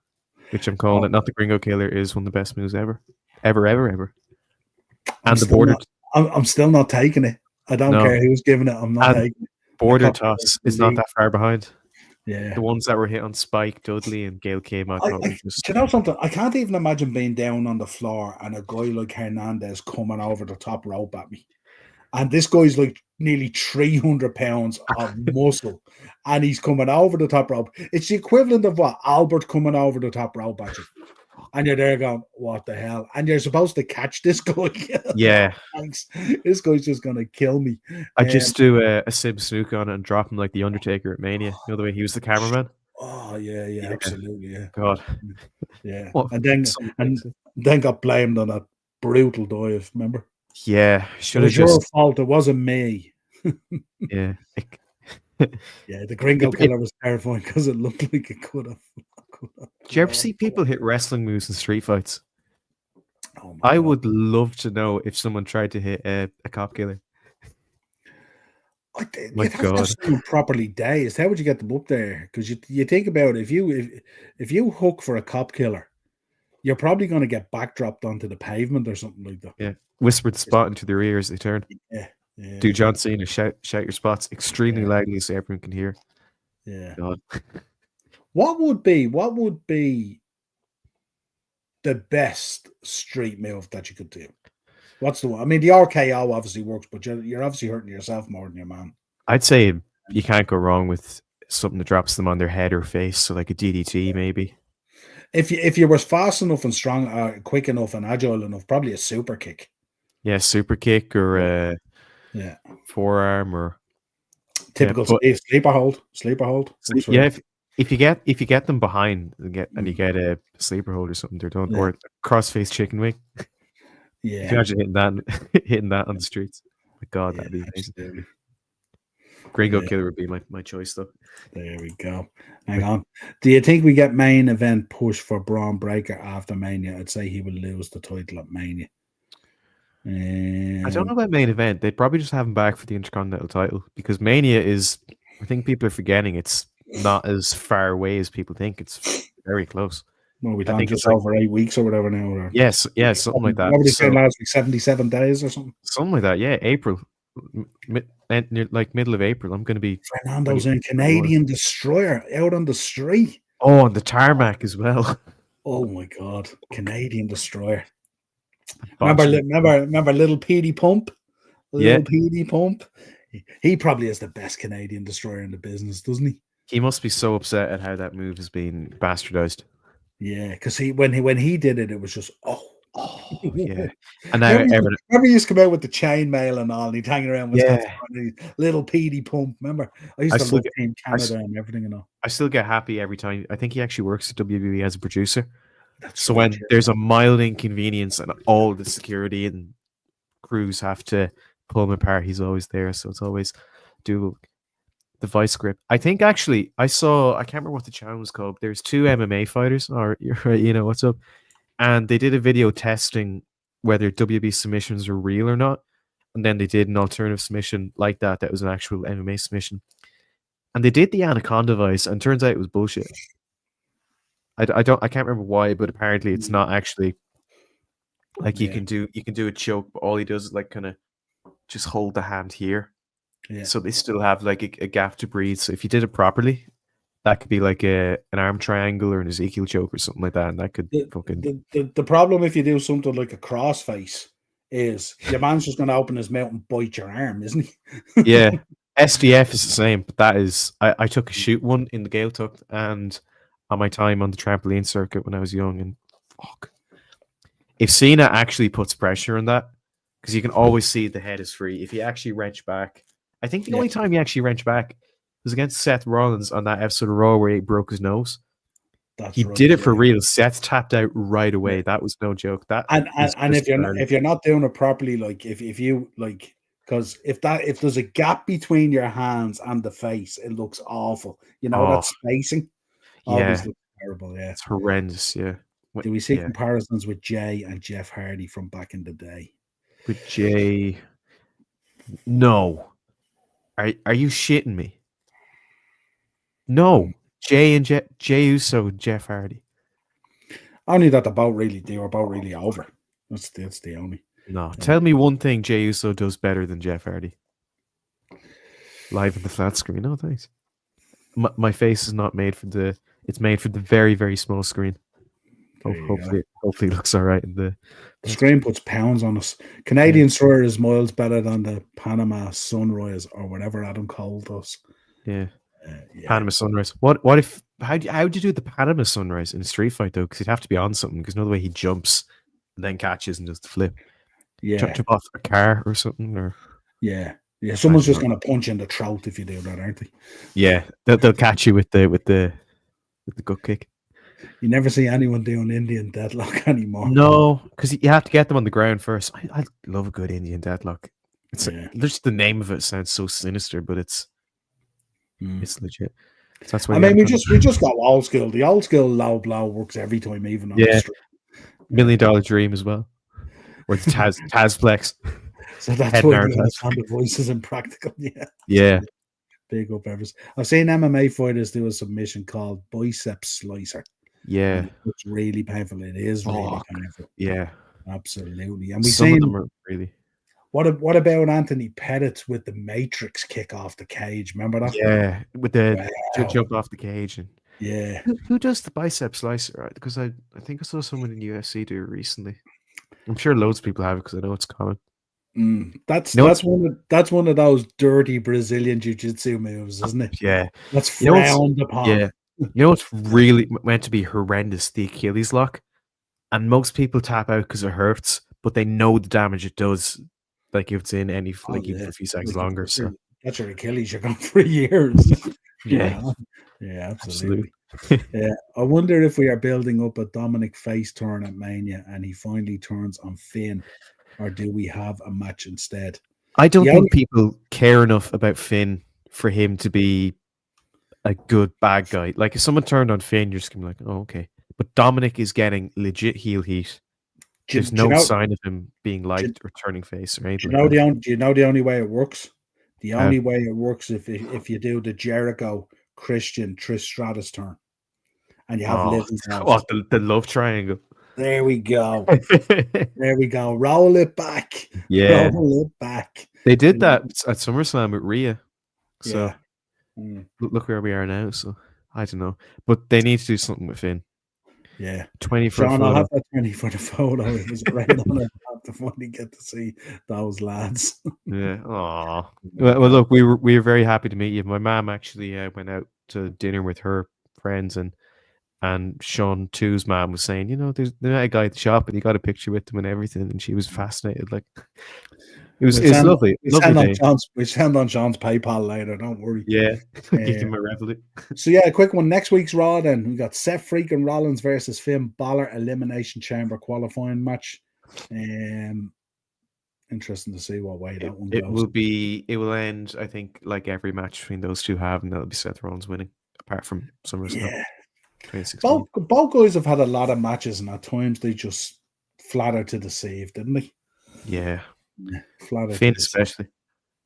which I'm calling it, not the Gringo Killer, is one of the best moves ever. And the border. I'm still not taking it. I don't care who's giving it. I'm not taking it. Border toss is not that far behind. Yeah. The ones that were hit on Spike, Dudley, and Gail Kim, I thought were just. Do you know something? I can't even imagine being down on the floor and a guy like Hernandez coming over the top rope at me. And this guy's like nearly 300 pounds of muscle, and he's coming over the top rope. It's the equivalent of what Albert coming over the top rope at you. And you're there going, what the hell? And you're supposed to catch this guy. Yeah. Thanks. This guy's just going to kill me. I just do a Sim Snook on it and drop him like the Undertaker at Mania. You know the way he was the cameraman? Oh, yeah, absolutely, yeah. God. Yeah. What? And then got blamed on that brutal dive, remember? Yeah. It was your fault. It wasn't me. Yeah. Yeah, the Gringo Killer was terrifying because it looked like it could have. Do you ever see people hit wrestling moves in street fights? Oh I would love to know if someone tried to hit a cop killer. You'd have to have someone properly dazed. How would you get them up there? Because you think about it, if you hook for a cop killer, you're probably going to get backdropped onto the pavement or something like that. Yeah, whispered spot into their ears. They turn. Yeah. Do John Cena, shout your spots extremely loudly so everyone can hear. Yeah. God. What would be the best street move that you could do? What's the one? I mean, the RKO obviously works, but you're obviously hurting yourself more than your man. I'd say you can't go wrong with something that drops them on their head or face, so like a DDT maybe. If you were fast enough and strong, quick enough and agile enough, probably a super kick. Yeah, super kick or forearm or typical sleeper hold. Yeah, if you get them behind and you get a sleeper hold or something, they're done. Or crossface chicken wing. Yeah, if you imagine hitting that on the streets. My God, that'd be amazing. Absolutely. Gringo Killer would be my choice, though. There we go. Hang on. Do you think we get main event push for Braun Breaker after Mania? I'd say he will lose the title at Mania. I don't know about main event. They'd probably just have him back for the Intercontinental title because Mania is. I think people are forgetting it's not as far away as people think. It's very close. Well, we think it's over 8 weeks or whatever now. Or yes, something like that. What did say last week? 77 days or something. Something like that. Yeah, April, like middle of April. I'm going to be. Fernando's in Canadian Destroyer out on the street. Oh, on the tarmac as well. Oh my God, Canadian Destroyer. Remember little Petey Pump? Petey Pump. He probably is the best Canadian Destroyer in the business, doesn't he? He must be so upset at how that move has been bastardized. Yeah, because when he did it, it was just yeah. And now remember he used to come out with the chainmail and all, and he'd hang around with little Petey Pump. Remember, I used to love Team Canada and everything and all. I still get happy every time. I think he actually works at WWE as a producer. So when there's a mild inconvenience and all the security and crews have to pull him apart, he's always there. So it's always do the vice grip. I think actually I can't remember what the channel was called. There's 2 MMA fighters, or you know what's up, and they did a video testing whether WWE submissions are real or not, and then they did an alternative submission like that was an actual MMA submission, and they did the Anaconda Vice, and turns out it was bullshit. I can't remember why, but apparently it's not actually like you can do a choke, but all he does is like kind of just hold the hand here. Yeah. So they still have like a gap to breathe. So if you did it properly, that could be like an arm triangle or an Ezekiel choke or something like that, and that could the problem if you do something like a crossface is your man's just going to open his mouth and bite your arm, isn't he? Yeah, SDF is the same, but that is I took a shoot one in the Gaeltacht and on my time on the trampoline circuit when I was young, and fuck, if Cena actually puts pressure on that, because you can always see the head is free. If he actually wrench back, I think the only time he actually wrenched back was against Seth Rollins on that episode of Raw where he broke his nose. He did it for real. Seth tapped out right away. Yeah. That was no joke. And if you're not doing it properly, like if you like, because if there's a gap between your hands and the face, it looks awful. You know that spacing always looks terrible. Yeah, it's horrendous. Yeah. Do we see comparisons with Jay and Jeff Hardy from back in the day? With Jay, no. Are you shitting me? No, Jay Uso and Jeff Hardy. Only that they were both really over. That's the only. No, tell me one thing Jay Uso does better than Jeff Hardy. Live in the flat screen. No, thanks. My face is not made for the. It's made for the very, very small screen. There you go. Hopefully, it looks all right in the. The screen puts pounds on us. Canadian Surrey is miles better than the Panama Sunrise or whatever Adam called us. Yeah. Panama Sunrise. What if how'd you do the Panama Sunrise in a street fight though? Because he'd have to be on something. Because another way he jumps and then catches and does the flip. Yeah, jump off a car or something, or yeah. Someone's just going to punch in the throat if you do that, aren't they? Yeah, they'll catch you with the gut kick. You never see anyone doing Indian deadlock anymore. No, because you have to get them on the ground first. I love a good Indian deadlock. It's just the name of it sounds so sinister, but it's legit. So that's why we just got old school. The old school low blow works every time, even on the street. $1 Million Dream as well, or the Tazplex. So that's why the voices impractical. Yeah. Big up, Evers. I've seen MMA fighters do a submission called bicep slicer. Yeah, it's really painful. It is really painful. Yeah, absolutely. And some of them are really. What about Anthony Pettit with the Matrix kick off the cage? Remember that? Yeah, with the jump off the cage. And yeah, who does the bicep slicer? Right? Because I think I saw someone in UFC do it recently. I'm sure loads of people have it because I know it's common. That's one of those dirty Brazilian jiu-jitsu moves, isn't it? Yeah, that's frowned upon. Yeah, you know what's really meant to be horrendous? The Achilles lock, and most people tap out because it hurts, but they know the damage it does. Like if it's in any even for a few seconds longer. So that's your Achilles. You're gone for years. yeah, absolutely. Yeah, I wonder if we are building up a Dominic face turn at Mania, and he finally turns on Finn. Or do we have a match instead? I don't think people care enough about Finn for him to be a good bad guy. Like if someone turned on Finn, you're just gonna be like, oh, okay. But Dominic is getting legit heel heat. There's no sign of him being liked or turning face or anything. Do you know the only way it works? The only way it works if you do the Jericho Christian Trish Stratus turn, and you have the love triangle. There we go. There we go. Roll it back. Yeah. Roll it back. They did that at SummerSlam with Rhea. So look where we are now. So I don't know. But they need to do something with Finn. Yeah. 20 for Sean, I'll have that 20 for the photo. It was great honor to finally get to see those lads. Yeah. Aww. Well, look, we were very happy to meet you. My mom actually went out to dinner with her friends, and Sean too's mom was saying, there's a guy at the shop and he got a picture with him and everything, and she was fascinated. Like it was lovely. We send on Sean's PayPal later, don't worry. Yeah. Give him a Revolut. So a quick one. Next week's Raw then. We got Seth freaking Rollins versus Finn Balor Elimination Chamber qualifying match. Interesting to see what way that one goes. It will end, I think, like every match between those two have, and that'll be Seth Rollins winning, apart from SummerSlam. Yeah. Both guys have had a lot of matches, and at times they just flatter to deceive, didn't they? Yeah. Flatter. Finn especially.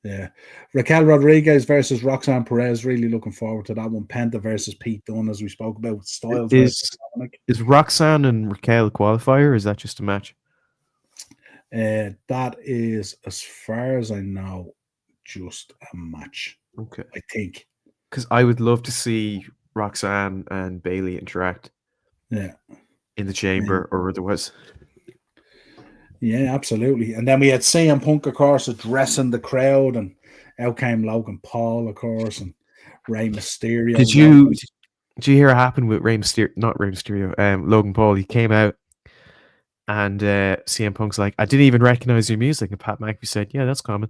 Yeah. Raquel Rodriguez versus Roxanne Perez. Really looking forward to that one. Penta versus Pete Dunne, as we spoke about with Styles. Is Roxanne and Raquel qualifier, or is that just a match? That is, as far as I know, just a match. Okay. I think. Because I would love to see Roxanne and Bailey interact. Yeah. In the chamber or otherwise. Yeah, absolutely. And then we had CM Punk, of course, addressing the crowd, and out came Logan Paul, of course, and Rey Mysterio. Did you hear what happened with Rey Mysterio? Not Rey Mysterio, Logan Paul. He came out and CM Punk's like, I didn't even recognize your music. And Pat McAfee said, yeah, that's common.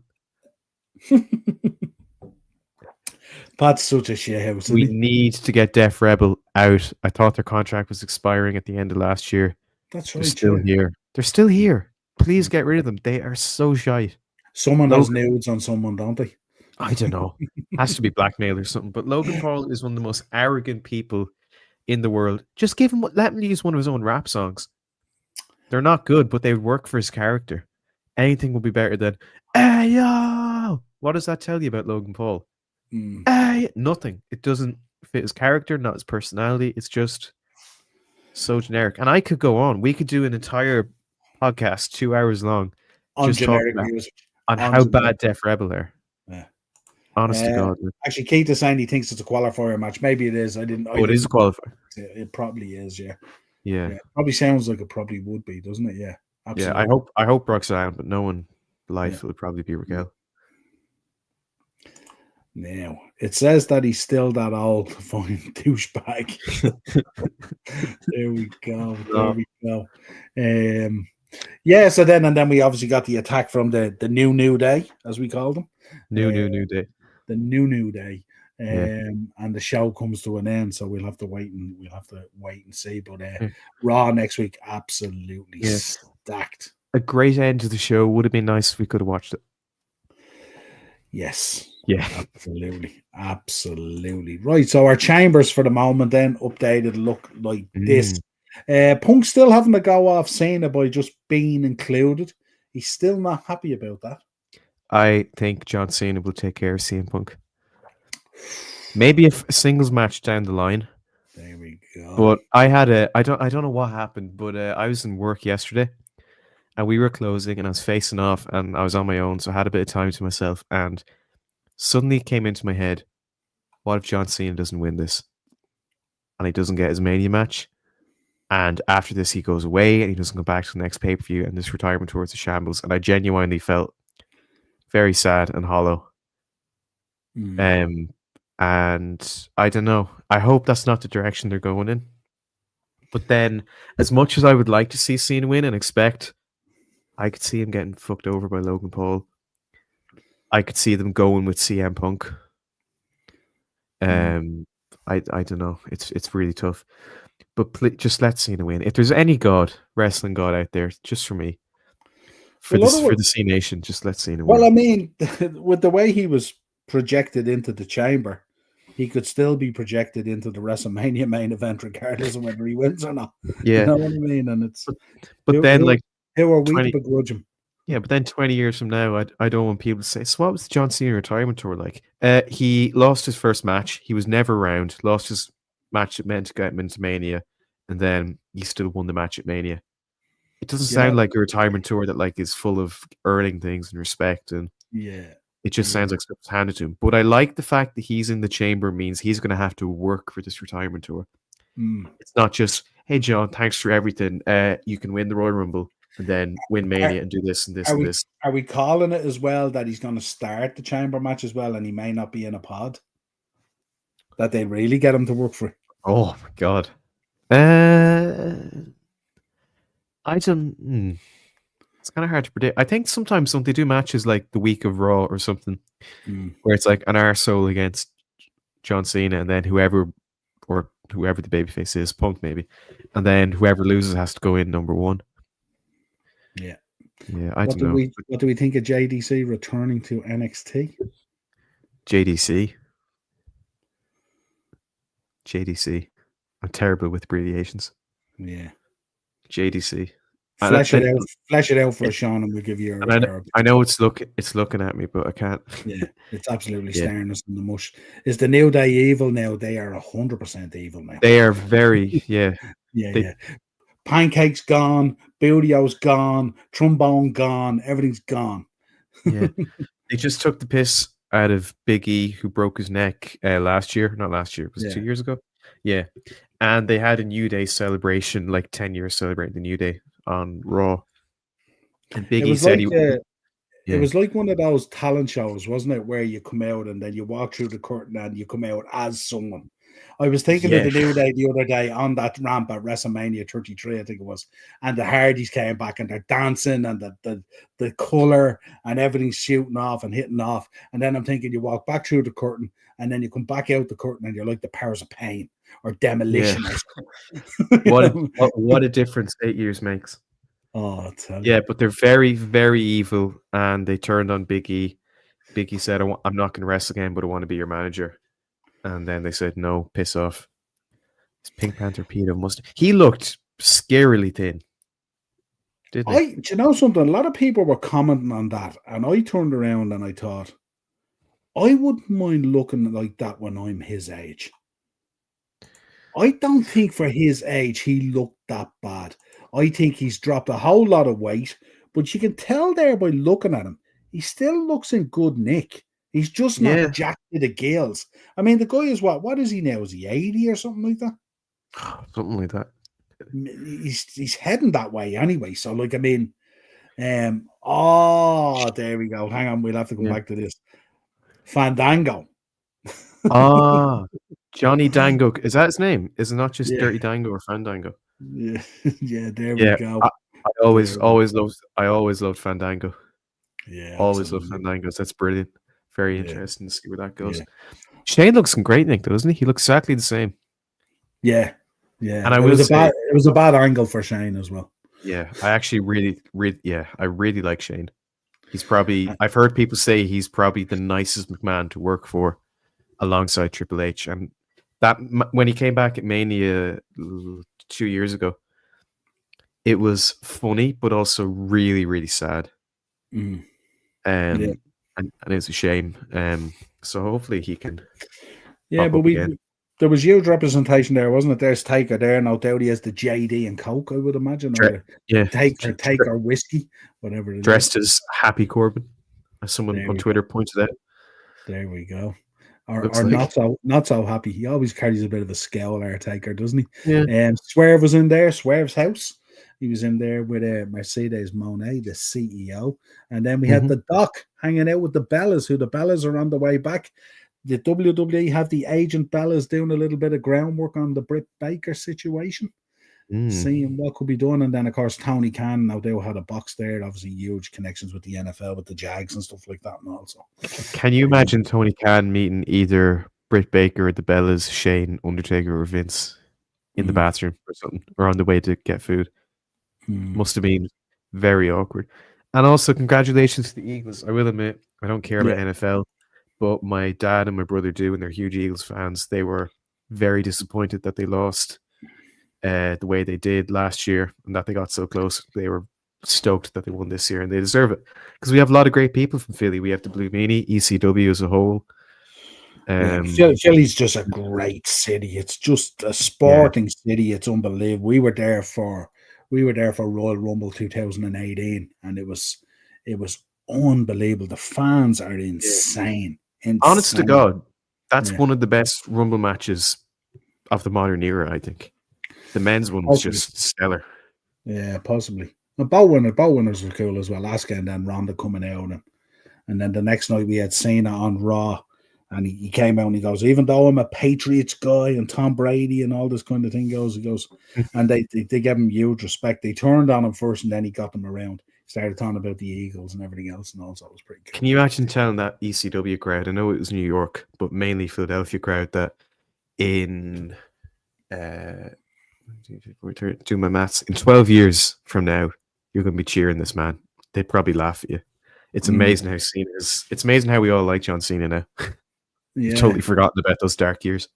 Pat's such a shithouse. We need to get Def Rebel out. I thought their contract was expiring at the end of last year. That's right. They're still here. They're still here. Please get rid of them. They are so shite. Someone has nudes on someone, don't they? I don't know. Has to be blackmail or something. But Logan Paul is one of the most arrogant people in the world. Just let him use one of his own rap songs. They're not good, but they work for his character. Anything will be better than, hey, yo! What does that tell you about Logan Paul? Hey, nothing. It doesn't fit his character, not his personality. It's just so generic. And I could go on. We could do an entire podcast 2 hours long on generic music, on how bad Def Rebel are. Yeah. Honest to God. Actually, Keith is saying he thinks it's a qualifier match. Maybe it is. I didn't. Oh, it is a qualifier. It probably is. Yeah. Yeah. Yeah. Probably sounds like it probably would be, doesn't it? Yeah. Absolutely. Yeah. I hope Brock's down, but no one life will probably be Raquel. Now it says that he's still that old fine douchebag. There we go. There we go. Yeah. So then we obviously got the attack from the new day, as we called them. New day. The new day. And the show comes to an end, so we'll have to wait and see. But Raw next week, absolutely stacked. A great end to the show. Would have been nice if we could have watched it. Yes. Yeah. Absolutely. Right. So our chambers for the moment then updated look like this. Punk still having to go off Cena by just being included. He's still not happy about that. I think John Cena will take care of CM Punk. Maybe a singles match down the line. There we go. But I don't know what happened, but I was in work yesterday and we were closing and I was facing off and I was on my own, so I had a bit of time to myself, and suddenly it came into my head, what if John Cena doesn't win this and he doesn't get his Mania match, and after this he goes away and he doesn't go back to the next pay-per-view and this retirement towards the shambles, and I genuinely felt very sad and hollow. And I don't know. I hope that's not the direction they're going in. But then, as much as I would like to see Cena win and expect, I could see him getting fucked over by Logan Paul. I could see them going with CM Punk. I don't know. It's really tough. But just let Cena win. If there's any wrestling god out there, just for me, for the C Nation, just let Cena win. Well, I mean, with the way he was projected into the chamber, he could still be projected into the WrestleMania main event regardless of whether he wins or not. Yeah. You know what I mean? And it's but then who are we to begrudge him? Yeah, but then 20 years from now, I don't want people to say, so what was the John Cena retirement tour like? He lost his first match. He was never around. Lost his match that meant to get him into Mania, and then he still won the match at Mania. It doesn't sound like a retirement tour that is full of earning things and respect, and it just sounds like stuff was handed to him. But I like the fact that he's in the chamber means he's going to have to work for this retirement tour. It's not just, hey, John, thanks for everything. You can win the Royal Rumble and then win Mania and do this and this and this. Are we calling it as well that he's going to start the chamber match as well and he may not be in a pod? That they really get him to work for it? Oh, my God. I don't... It's kind of hard to predict. I think sometimes when they do matches like the week of Raw or something, where it's like an arsehole against John Cena, and then whoever the babyface is, Punk maybe, and then whoever loses has to go in number one. Yeah. I don't know. What do we think of JDC returning to NXT? JDC. I'm terrible with abbreviations. Yeah. JDC. Flesh it out for us, Sean, and we'll give you I know it's looking at me, but I can't. Yeah, it's absolutely staring us in the mush. Is the New Day evil now? They are 100% evil now. They are very, yeah. Pancake's gone, Booty-O's gone, Trombone gone, everything's gone. Yeah. They just took the piss out of Big E, who broke his neck last year. Not last year, was it 2 years ago? Yeah. And they had a New Day celebration, like 10 years celebrating the New Day on Raw. And Big E said it was like one of those talent shows, wasn't it? Where you come out and then you walk through the curtain and you come out as someone. I was thinking of the New Day the other day on that ramp at WrestleMania 33, I think it was. And the Hardys came back and they're dancing and the colour and everything's shooting off and hitting off. And then I'm thinking you walk back through the curtain and then you come back out the curtain and you're like the Powers of Pain or Demolition. Yeah. What a difference 8 years makes. Oh, yeah, but they're very, very evil, and they turned on Big E. Big E said, I'm not going to wrestle again, but I want to be your manager. And then they said, no, piss off. It's Pink Panther Peter he looked scarily thin. Didn't he? Do you know something? A lot of people were commenting on that, and I turned around and I thought, I wouldn't mind looking like that when I'm his age. I don't think for his age he looked that bad. I think he's dropped a whole lot of weight, but you can tell there by looking at him, he still looks in good nick. He's just Yeah. not jacked to the gills. I mean, the guy is what is he now? Is he 80 or something like that? Something like that. He's heading that way anyway. So, like, I mean, there we go. Hang on, we'll have to come back to this. Fandango. Johnny Dango. Is that his name? Is it not just Yeah. Dirty Dango or Fandango? Yeah, yeah, there we go. I always loved Fandango. Yeah, Always loved absolutely. Fandangos. That's brilliant. Very Yeah. interesting to see where that goes. Yeah. Shane looks great, Nick, doesn't he? He looks exactly the same. Yeah, yeah. And I it will was say, it was a bad angle for Shane as well. yeah, I actually I really like Shane. He's probably, I've heard people say he's probably the nicest McMahon to work for alongside Triple H. And that when he came back at Mania 2 years ago, it was funny, but also really, really sad. Mm. And it's a shame. So hopefully he can. Yeah, but there was huge representation there, wasn't it? There's Taker there, no doubt he has the JD and Coke, I would imagine, or Taker whiskey, whatever it dressed as Happy Corbin, as someone on Twitter pointed out. There we go. Or like. not so happy. He always carries a bit of a scowl, our Taker, doesn't he? Yeah. Swerve was in there, Swerve's house. He was in there with Mercedes Monet, the CEO. And then we had the Doc hanging out with the Bellas, who the Bellas are on the way back. The WWE have the agent Bellas doing a little bit of groundwork on the Britt Baker situation, seeing what could be done. And then, of course, Tony Khan, now they had a box there, obviously huge connections with the NFL, with the Jags and stuff like that. And also, can you imagine Tony Khan meeting either Britt Baker or the Bellas, Shane, Undertaker, or Vince in the bathroom or something, or on the way to get food? Must have been very awkward. And also, congratulations to the Eagles. I will admit, I don't care about NFL, but my dad and my brother do, and they're huge Eagles fans. They were very disappointed that they lost the way they did last year and that they got so close. They were stoked that they won this year, and they deserve it because we have a lot of great people from Philly. We have the Blue Meanie, ECW as a whole. Philly's just a great city. It's just a sporting city. It's unbelievable. We were there for Royal Rumble 2018, and it was unbelievable. The fans are insane. Honest to God, that's one of the best Rumble matches of the modern era, I think. The men's one was just stellar. Yeah, possibly. The bow winners were cool as well. Asuka and then Ronda coming out, and then the next night we had Cena on Raw, and he came out and he goes, even though I'm a Patriots guy and Tom Brady and all this kind of thing he goes, and they gave him huge respect. They turned on him first, and then he got them around. Started talking about the Eagles and everything else, and also it was pretty cool. Can you imagine telling that ECW crowd, I know it was New York, but mainly Philadelphia crowd, that in do my maths, in 12 years from now, you're going to be cheering this man. They'd probably laugh at you. It's amazing how Cena is. It's amazing how we all like John Cena now. You've totally forgotten about those dark years.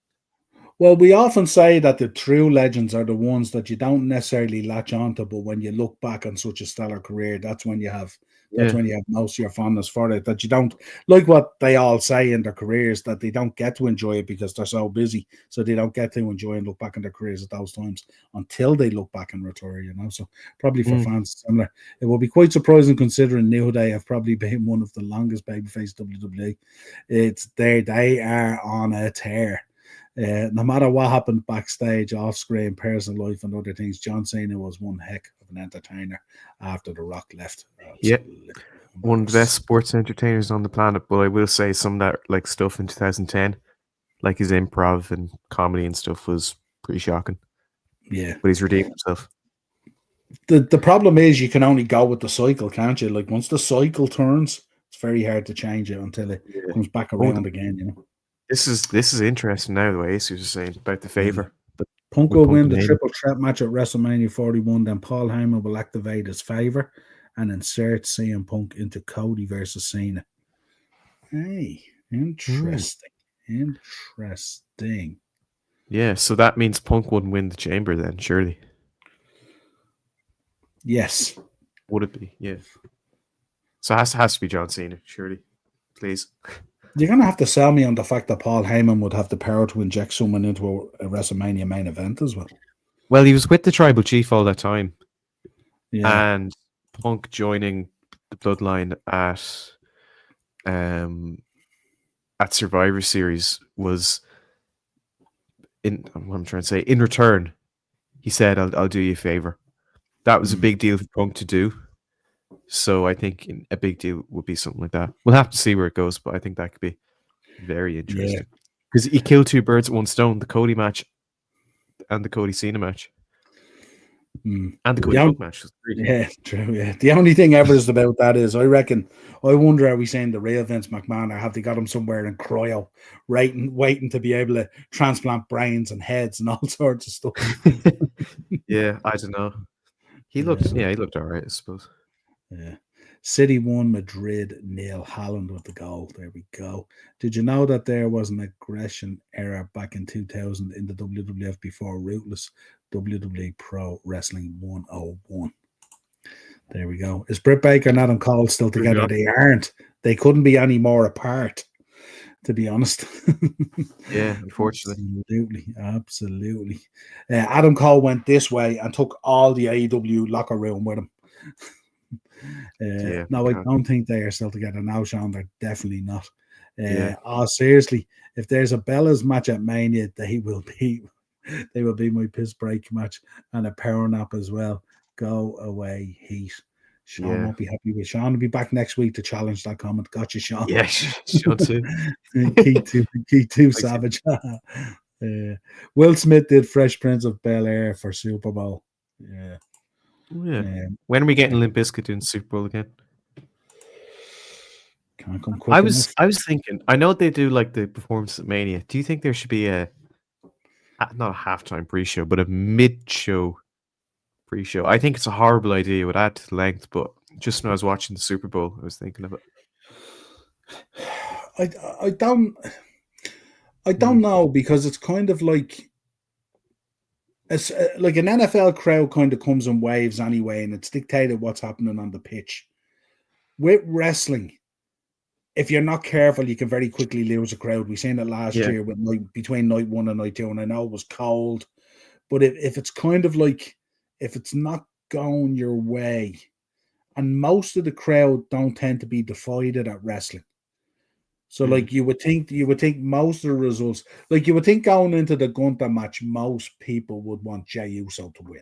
Well, we often say that the true legends are the ones that you don't necessarily latch onto, but when you look back on such a stellar career, that's when you have most of your fondness for it. That you don't, like what they all say in their careers, that they don't get to enjoy it because they're so busy, so they don't get to enjoy and look back on their careers at those times until they look back and retire. So probably for fans similar, it will be quite surprising considering New Day have probably been one of the longest babyface WWE. They are on a tear. No matter what happened backstage, off screen, personal life, and other things, John Cena was one heck of an entertainer after The Rock left. One of the best sports entertainers on the planet. But I will say some of that stuff in 2010, like his improv and comedy and stuff, was pretty shocking. Yeah, but he's redeemed himself. The problem is you can only go with the cycle, can't you? Like once the cycle turns, it's very hard to change it until it comes back around again. This is interesting now, the way Ace was saying about the favor. Punk will win the triple threat match at WrestleMania 41. Then Paul Heyman will activate his favor and insert CM Punk into Cody versus Cena. Hey, interesting. Interesting. Yeah, so that means Punk wouldn't win the Chamber then, surely. Yes. Would it be? Yeah. So it has to be John Cena, surely. Please. You're going to have to sell me on the fact that Paul Heyman would have the power to inject someone into a WrestleMania main event as well. Well, he was with the Tribal Chief all that time. Yeah. And Punk joining the Bloodline at at Survivor Series was in what I'm trying to say. In return, he said, "I'll do you a favor." That was a big deal for Punk to do. So I think a big deal would be something like that. We'll have to see where it goes, but I think that could be very interesting because he killed two birds with one stone: the Cody match and the Cody Cena match, and the Cody Punk match. Was great. Yeah, true. Yeah, the only thing Everest about that is, I wonder, are we saying the real Vince McMahon, or have they got him somewhere in cryo, waiting to be able to transplant brains and heads and all sorts of stuff? Yeah, I don't know. He looked all right, I suppose. Yeah. City 1, Madrid 0. Haaland with the goal. There we go. Did you know that there was an aggression error back in 2000 in the WWF before Ruthless WWE Pro Wrestling 101? There we go. Is Britt Baker and Adam Cole still together? They aren't. They couldn't be any more apart, to be honest. Yeah, unfortunately. Absolutely. Adam Cole went this way and took all the AEW locker room with him. No, I don't think they are still together now, Sean. They're definitely not. Seriously, if there's a Bellas match at Mania, they will be my piss break match and a power nap as well. Go away, Heat. Sean won't be happy with Sean. Will be back next week to challenge that comment. Gotcha, Sean. Yeah, Sean too. Key too savage. Will Smith did Fresh Prince of Bel-Air for Super Bowl. Yeah. When are we getting Limp Bizkit doing Super Bowl again? Can't come quick enough. I was thinking, I know they do like the performance at Mania. Do you think there should be not a halftime pre-show, but a mid-show pre-show? I think it's a horrible idea. It would add to the length, but just when I was watching the Super Bowl, I was thinking of it. I don't know, because it's kind of like, it's like an NFL crowd kind of comes in waves anyway, and it's dictated what's happening on the pitch. With wrestling, if you're not careful, you can very quickly lose a crowd. We seen it last year with between night 1 and night 2, and I know it was cold, but if it's kind of like, if it's not going your way, and most of the crowd don't tend to be divided at wrestling. So, like, you would think most of the results, like, you would think going into the Gunther match, most people would want Jey Uso to win.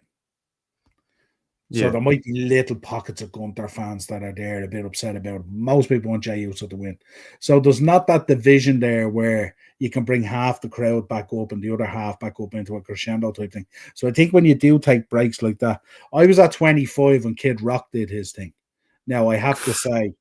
So there might be little pockets of Gunther fans that are there a bit upset about it. Most people want Jey Uso to win. So there's not that division there where you can bring half the crowd back up and the other half back up into a crescendo type thing. So I think when you do take breaks like that, I was at 25 when Kid Rock did his thing. Now, I have to say,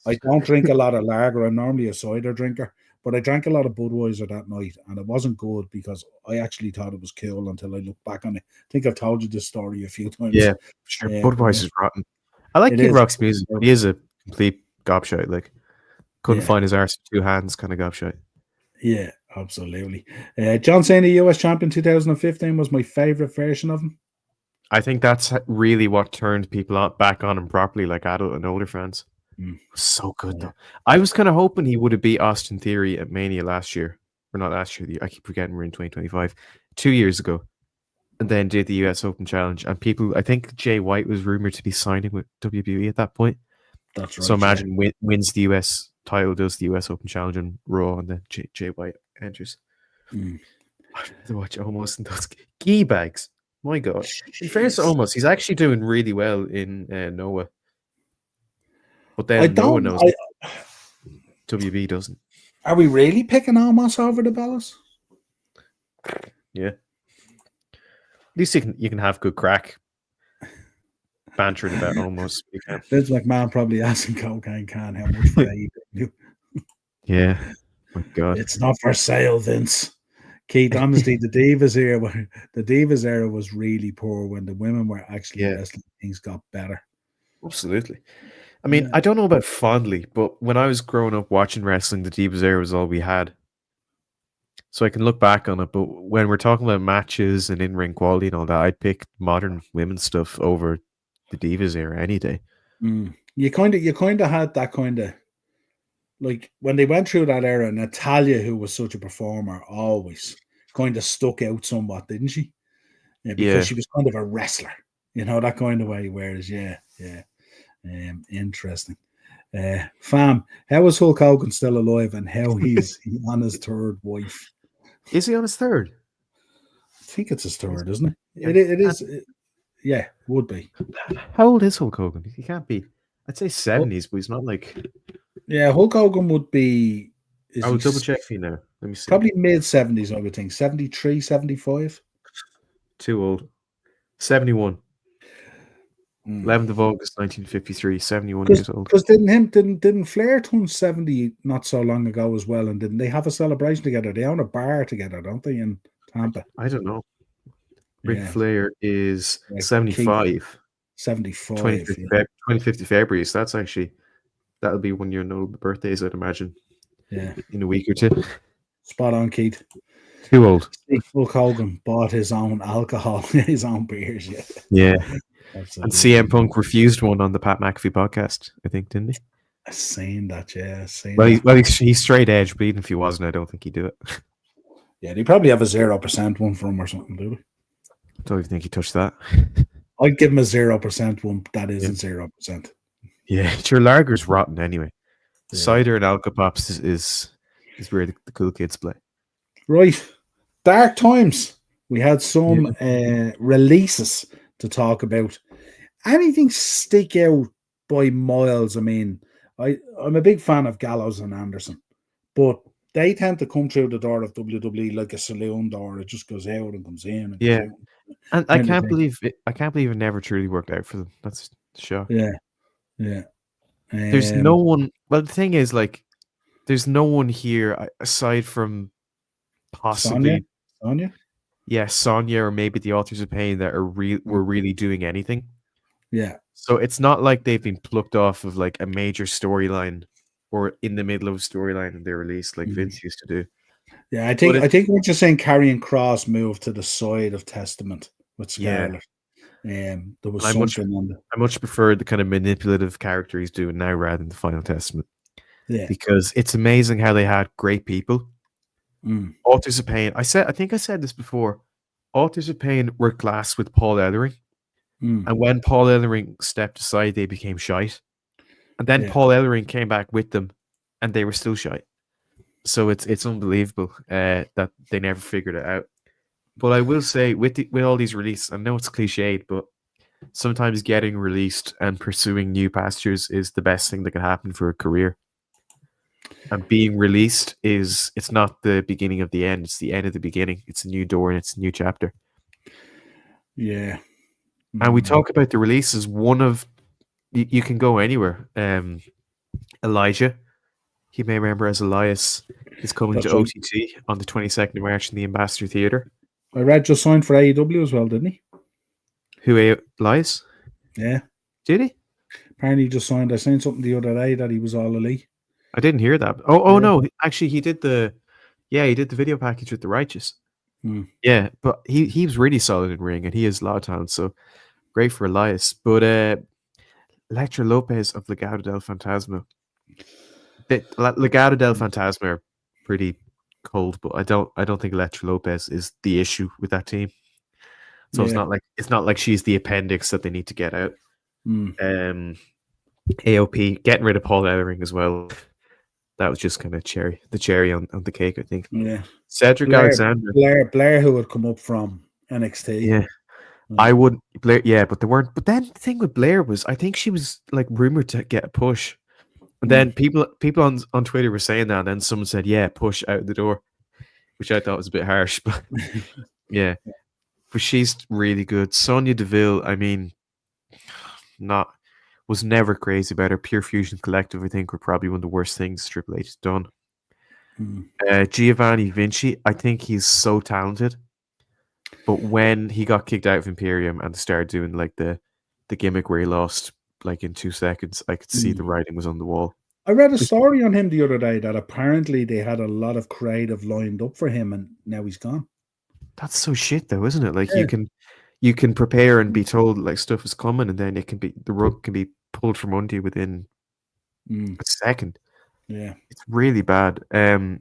I don't drink a lot of lager. I'm normally a cider drinker, but I drank a lot of Budweiser that night, and it wasn't good because I actually thought it was cool until I looked back on it. I think I've told you this story a few times. Yeah, sure. Budweiser's rotten. I like Kid Rock's music, but he is a complete gobshite. Like, couldn't find his arse with 2 hands kind of gobshite. Yeah, absolutely. John Cena, US champion 2015, was my favorite version of him. I think that's really what turned people back on him properly, like adult and older fans. So good though. I was kind of hoping he would have beat Austin Theory at Mania last year, or not last year. I keep forgetting we're in 2025. 2 years ago, and then did the US Open Challenge. And people, I think Jay White was rumored to be signing with WWE at that point. That's right. So imagine wins the US title, does the US Open Challenge on Raw, and then Jay White enters. I have to watch almost in those key bags. My God. In fairness to Almost, he's actually doing really well in Noah. But then no one knows. WB doesn't. Are we really picking Almost over the Bellas? Yeah. At least you can have good crack bantering about Almost. Vince McMahon probably asking Cocaine Can how much for AEW. Yeah. My God. It's not for sale, Vince. Keith, honestly, the Divas era was really poor when the women were actually wrestling. Things got better. Absolutely. I mean, I don't know about fondly, but when I was growing up watching wrestling, the Divas era was all we had. So I can look back on it, but when we're talking about matches and in-ring quality and all that, I'd pick modern women's stuff over the Divas era any day. You kind of had that kind of, like, when they went through that era, Natalia, who was such a performer, always kind of stuck out somewhat, didn't she? Yeah, because she was kind of a wrestler, that kind of way. Whereas, interesting. Fam, how is Hulk Hogan still alive, and how he's on his third wife? Is he on his third? I think it's his third, isn't it? Yeah. It is. Yeah, would be. How old is Hulk Hogan? He can't be. I'd say Well, 70s, but he's not like. yeah, Hulk Hogan would be. Is I will he double check for you now. Let me see. probably mid 70s? I would think 73, 75. Too old. 71. Mm. 11th of August 1953. 71 years old. Because didn't Flair turn 70 not so long ago as well, and didn't they have a celebration together? They own a bar together, don't they, in Tampa? I don't know. Ric Yeah, Flair is yeah, 75. 75. 25th, Yeah. 25th of February. So that'll be one of your notable birthdays, I'd imagine, Yeah, in a week or two. spot on, Keith. Too old. Hulk Hogan bought his own alcohol, his own beers. Yeah, Yeah. absolutely. And CM Punk refused one on the Pat McAfee podcast, I think, didn't he? I've seen that. Yeah, I've seen Well, that. he's straight edge, but even if he wasn't, I don't think he'd do it. Yeah, they probably have a 0% one for him or something, do they? I don't even think he touched that. I'd give him a 0% one. That Yeah. isn't 0%. Yeah, your lager's rotten anyway. Yeah. Cider and Alka-Pops is where the cool kids play. Right. Dark times. We had some releases to talk about. Anything stick out by miles? I mean, I'm a big fan of Gallows and Anderson, but they tend to come through the door of WWE like a saloon door. It just goes out and comes in. And Yeah. goes out. And I can't believe it never truly worked out for them. That's the shock. Yeah. Yeah. There's no one. Well, the thing is, like, there's no one here aside from possibly Sonya? Yeah, Sonya or maybe the Authors of Pain that were really doing anything. Yeah. So it's not like they've been plucked off of like a major storyline or in the middle of a storyline and they're released like Vince used to do. Yeah, I think what you're saying, Karrion Kross moved to the side of Testament with Scarlett. There was something on I much prefer the kind of manipulative character he's doing now rather than the Final Testament. Yeah. Because it's amazing how they had great people. Authors of Pain. I think I said this before. Authors of Pain were class with Paul Ellering. And when Paul Ellering stepped aside, they became shite. And then Paul Ellering came back with them and they were still shite. So it's unbelievable that they never figured it out. But I will say, with all these releases, I know it's cliched, but sometimes getting released and pursuing new pastures is the best thing that can happen for a career. And being released it's not the beginning of the end, it's the end of the beginning. It's a new door and it's a new chapter. Yeah. And we talk about the releases. One of you can go anywhere. Elijah, you may remember as Elias, is coming to OTT on the 22nd of March in the Ambassador Theatre. I read just signed for AEW as well, didn't he? Who, Elias? Yeah. Did he? Apparently he just signed. I seen something the other day that he was all elite. I didn't hear that. Oh no, actually he did the video package with the Righteous. Yeah, but he was really solid in ring and he has a lot of talent, so great for Elias. But Electra Lopez of Legado del Fantasma. Legado del Fantasma are pretty cold, but I don't think Electra Lopez is the issue with that team. So it's not like she's the appendix that they need to get out. AOP getting rid of Paul Ellering as well. That was just kind of the cherry on the cake, I think. Yeah. Cedric Alexander. Blair who would come up from NXT. Yeah. I would Blair, yeah, but they weren't. But then the thing with Blair was I think she was like rumored to get a push. And then people on Twitter were saying that, and then someone said, yeah, push out the door, which I thought was a bit harsh, but yeah. But she's really good. Sonya Deville, I mean, was never crazy about her. Pure Fusion Collective, I think, were probably one of the worst things Triple H has done. Giovanni Vinci, I think he's so talented. But when he got kicked out of Imperium and started doing like the gimmick where he lost like in 2 seconds, I could see the writing was on the wall. I read a story on him the other day that apparently they had a lot of creative lined up for him and now he's gone. That's so shit though, isn't it? Like you can prepare and be told like stuff is coming and then the rug can be pulled from under you within a second. Yeah. It's really bad. Isla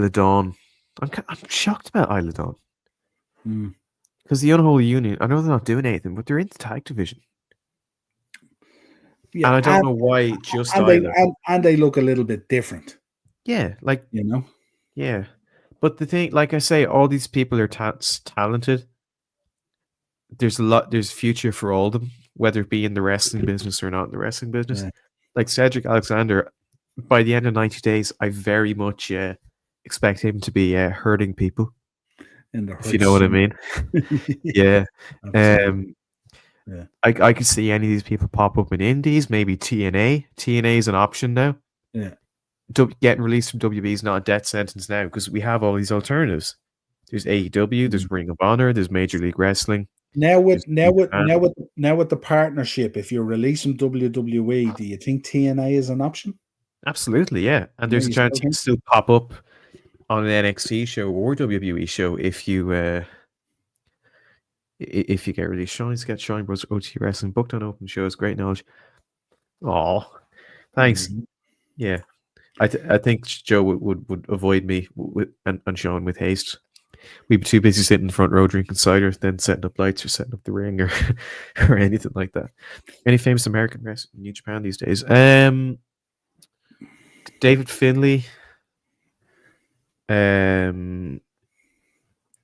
Dawn. I'm shocked about Isla Dawn. Because the Unholy Union, I know they're not doing anything, but they're in the tag division. Yeah, And I don't know why just either. and they look a little bit different, Yeah, like, you know. yeah. But the thing, like I say, all these people are talented. There's future for all of them, whether it be in the wrestling business or not in the wrestling business. Yeah, Like Cedric Alexander, by the end of 90 days, I very much expect him to be hurting people, in the if you know what I hurts. mean. Yeah, Yeah. absolutely. Yeah, I could see any of these people pop up in indies, maybe TNA. TNA is an option now. yeah. Getting released from WB is not a death sentence now because we have all these alternatives. There's AEW, Mm. there's Ring of Honor, there's Major League Wrestling, Now with there's New now with Japan. now with the partnership, if you're releasing WWE, do you think TNA is an option? Absolutely, yeah. And Yeah, there's a you chance still you can think? still pop up on an NXT show or WWE show if you get released. Sean's got Sean Bros OT Wrestling booked on open shows. Great knowledge. Oh, thanks. Mhm. Yeah, I think Joe would avoid me and Sean with haste. We'd be too busy sitting in the front row drinking cider than setting up lights or setting up the ring or or anything like that. Any famous American wrestling in New Japan these days? David Finlay.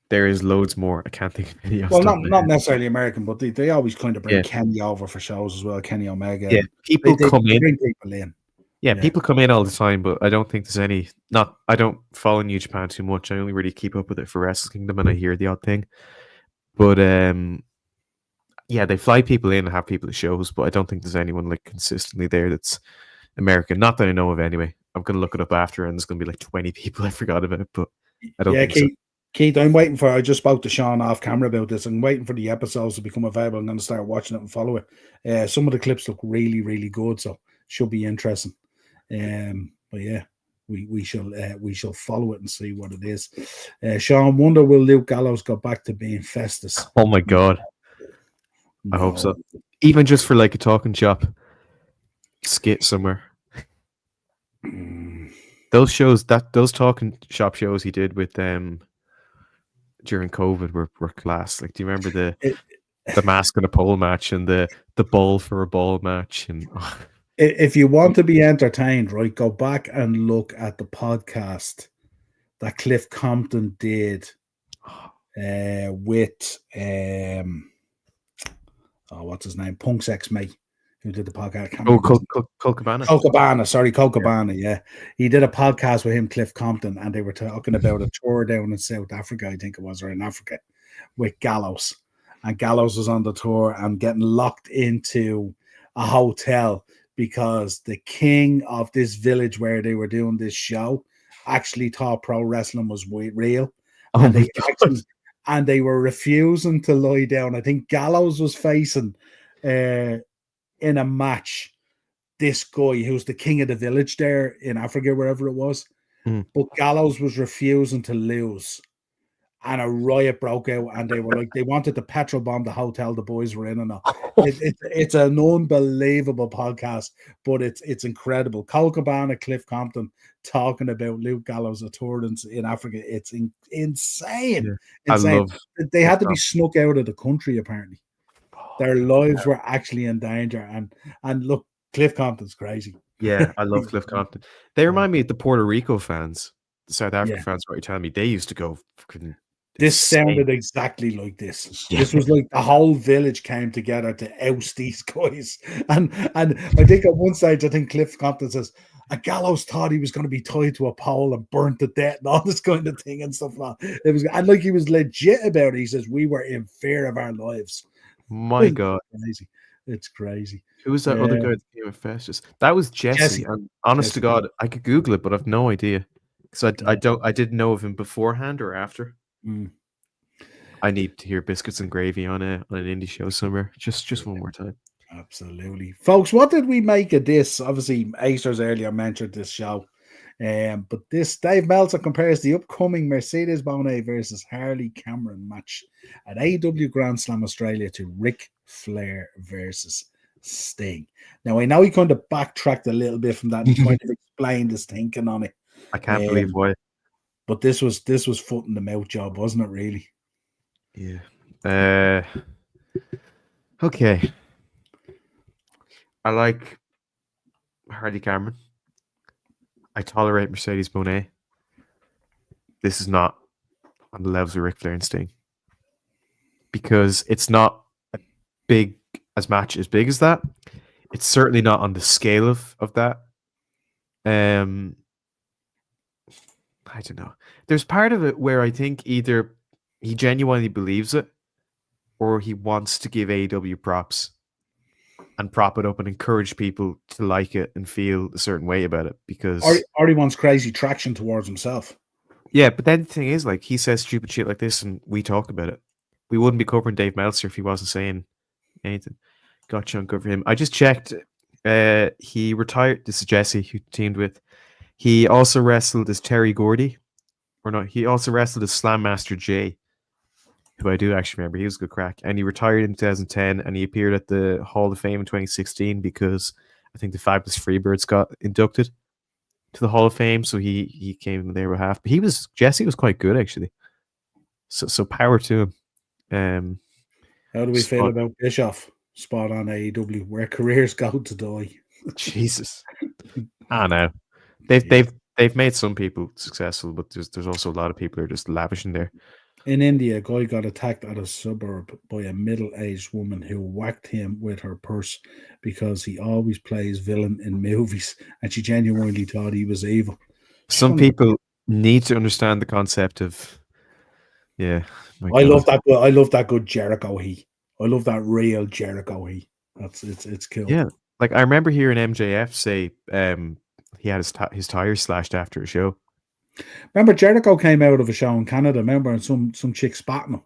There is loads more. I can't think of any off Well, the top of my not head. necessarily American, but they always kind of bring Yeah, Kenny over for shows as well, Kenny Omega, yeah. and People they come in. bring people in. Yeah, Yeah, people come in all the time, but I don't think there's any. Not I don't follow New Japan too much. I only really keep up with it for Wrestle Kingdom, and I hear the odd thing. But yeah, they fly people in and have people at shows, but I don't think there's anyone like consistently there that's American. Not that I know of, anyway. I'm gonna look it up after, and there's gonna be like 20 people I forgot about, but I don't yeah, think so. Keith, I'm waiting for. I just spoke to Sean off camera about this. I'm waiting for the episodes to become available. I'm going to start watching it and follow it. Some of the clips look really, really good, so should be interesting. But yeah, we shall follow it and see what it is. Sean, wonder will Luke Gallows go back to being Festus? Oh my god, I hope No. so. Even just for like a talking shop skit somewhere. Mm. Those talking shop shows he did with them during COVID were class. Like, do you remember It, the mask and a pole match and the ball for a ball match? And if you want to be entertained, right, go back and look at the podcast that Cliff Compton did with what's his name, Punk's ex-mate, who did the podcast. I can't remember. Cole Cabana. Cole Cabana, yeah. He did a podcast with him, Cliff Compton, and they were talking about a tour down in South Africa, I think it was, or in Africa, with Gallows. And Gallows was on the tour and getting locked into a hotel because the king of this village where they were doing this show actually thought pro wrestling was real. Oh my god. And they were refusing to lie down. I think Gallows was facing in a match this guy who's the king of the village there in Africa, wherever it was. Mm. But Gallows was refusing to lose. And a riot broke out, and they were like, they wanted to petrol bomb the hotel the boys were in, and it's an unbelievable podcast, but it's incredible. Cole Cabana, Cliff Compton talking about Luke Gallows' tours in Africa. It's insane, Yeah. insane. I love. They had to be snuck out of the country. Apparently, their lives were actually in danger. And look, Cliff Compton's crazy. Yeah, I love Cliff Compton. They remind me of the Puerto Rico fans, the South African fans. What you're telling me, they used to go fucking. This sounded exactly like this. Yeah. This was like the whole village came together to oust these guys. And I think at one stage, I think Cliff Compton says, a Gallows thought he was going to be tied to a pole and burnt to death and all this kind of thing and stuff like that. It was, and like he was legit about it. He says, we were in fear of our lives. My God. Crazy. It's crazy. Who was that other guy that came with Festus? That was Jesse. And honest to God, I could Google it, but I've no idea. So I didn't know of him beforehand or after. Mm. I need to hear Biscuits and Gravy on an indie show somewhere. Just one more time. Absolutely. Folks, what did we make of this? Obviously, Acers earlier mentioned this show. But this Dave Meltzer compares the upcoming Mercedes Bonet versus Harley Cameron match at AEW Grand Slam Australia to Ric Flair versus Sting. Now, I know he kind of backtracked a little bit from that and kind of explained his thinking on it. I can't believe why. But this was foot in the mouth job, wasn't it, really? Yeah. Okay. I like Hardy Cameron. I tolerate Mercedes Moné. This is not on the levels of Ric Flair and Sting because it's not a big match as big as that. It's certainly not on the scale of that. I don't know. There's part of it where I think either he genuinely believes it or he wants to give AEW props and prop it up and encourage people to like it and feel a certain way about it because or he wants crazy traction towards himself. yeah, but then the thing is, like, he says stupid shit like this and we talk about it. We wouldn't be covering Dave Meltzer if he wasn't saying anything. Gotcha on good for him. I just checked. He retired. This is Jesse, who teamed with. He also wrestled as Terry Gordy. Or not. He also wrestled as Slam Master J, who I do actually remember. He was a good crack. And he retired in 2010 and he appeared at the Hall of Fame in 2016 because I think the Fabulous Freebirds got inducted to the Hall of Fame. So he came on their behalf. But Jesse was quite good actually. So power to him. How do we feel about Bischoff? Spot on AEW, where careers go to die. Jesus. I know. They've made some people successful, but there's also a lot of people who are just lavishing there. In India, a guy got attacked at a suburb by a middle-aged woman who whacked him with her purse because he always plays villain in movies, and she genuinely thought he was evil. Some people need to understand the concept of, yeah. I love that. I love that good Jericho heat. I love that real Jericho heat. It's cool. Yeah, like I remember hearing MJF say he had his tires slashed after a show. Remember Jericho came out of a show in Canada, remember, and some chick spat on him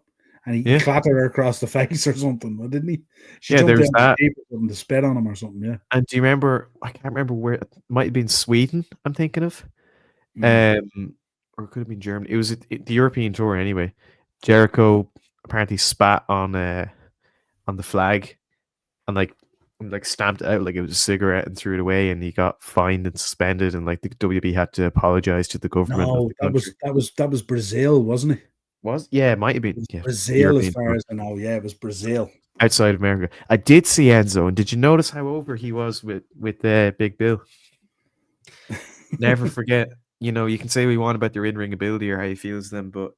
and he clattered her across the face or something, didn't he? She there was that. To spit on him or something, yeah. And do you remember, I can't remember where, it might have been Sweden, I'm thinking of. Or it could have been Germany. It was the European tour anyway. Jericho apparently spat on the flag and like stamped it out like it was a cigarette and threw it away, and he got fined and suspended, and like the WWE had to apologize to the government. No, that was Brazil, wasn't it? Yeah, it might have been Brazil, European, as far as I know. Yeah, it was Brazil. Outside of America. I did see Enzo, and did you notice how over he was with Big Bill? Never forget. You know, you can say what you want about their in-ring ability or how you feels them, but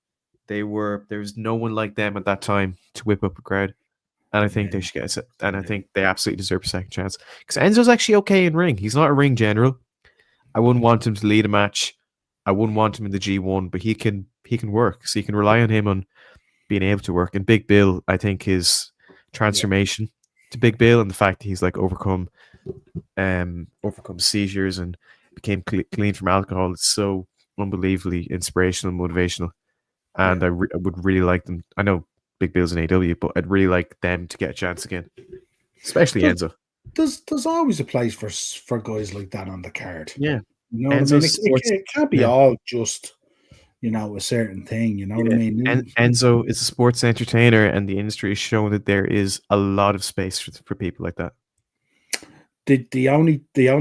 there was no one like them at that time to whip up a crowd. And I think they should get it. And I think they absolutely deserve a second chance. Because Enzo's actually okay in ring. He's not a ring general. I wouldn't want him to lead a match. I wouldn't want him in the G1, but he can work. So you can rely on him on being able to work. And Big Bill, I think his transformation to Big Bill and the fact that he's like overcome seizures and became clean from alcohol, it's so unbelievably inspirational and motivational. And I would really like them. I know Big Bill's in AW, but I'd really like them to get a chance again, especially Enzo. There's always a place for guys like that on the card. Yeah, you know what I mean. It can't be all just a certain thing. You know what I mean. And Enzo is a sports entertainer, and the industry has shown that there is a lot of space for people like that. The only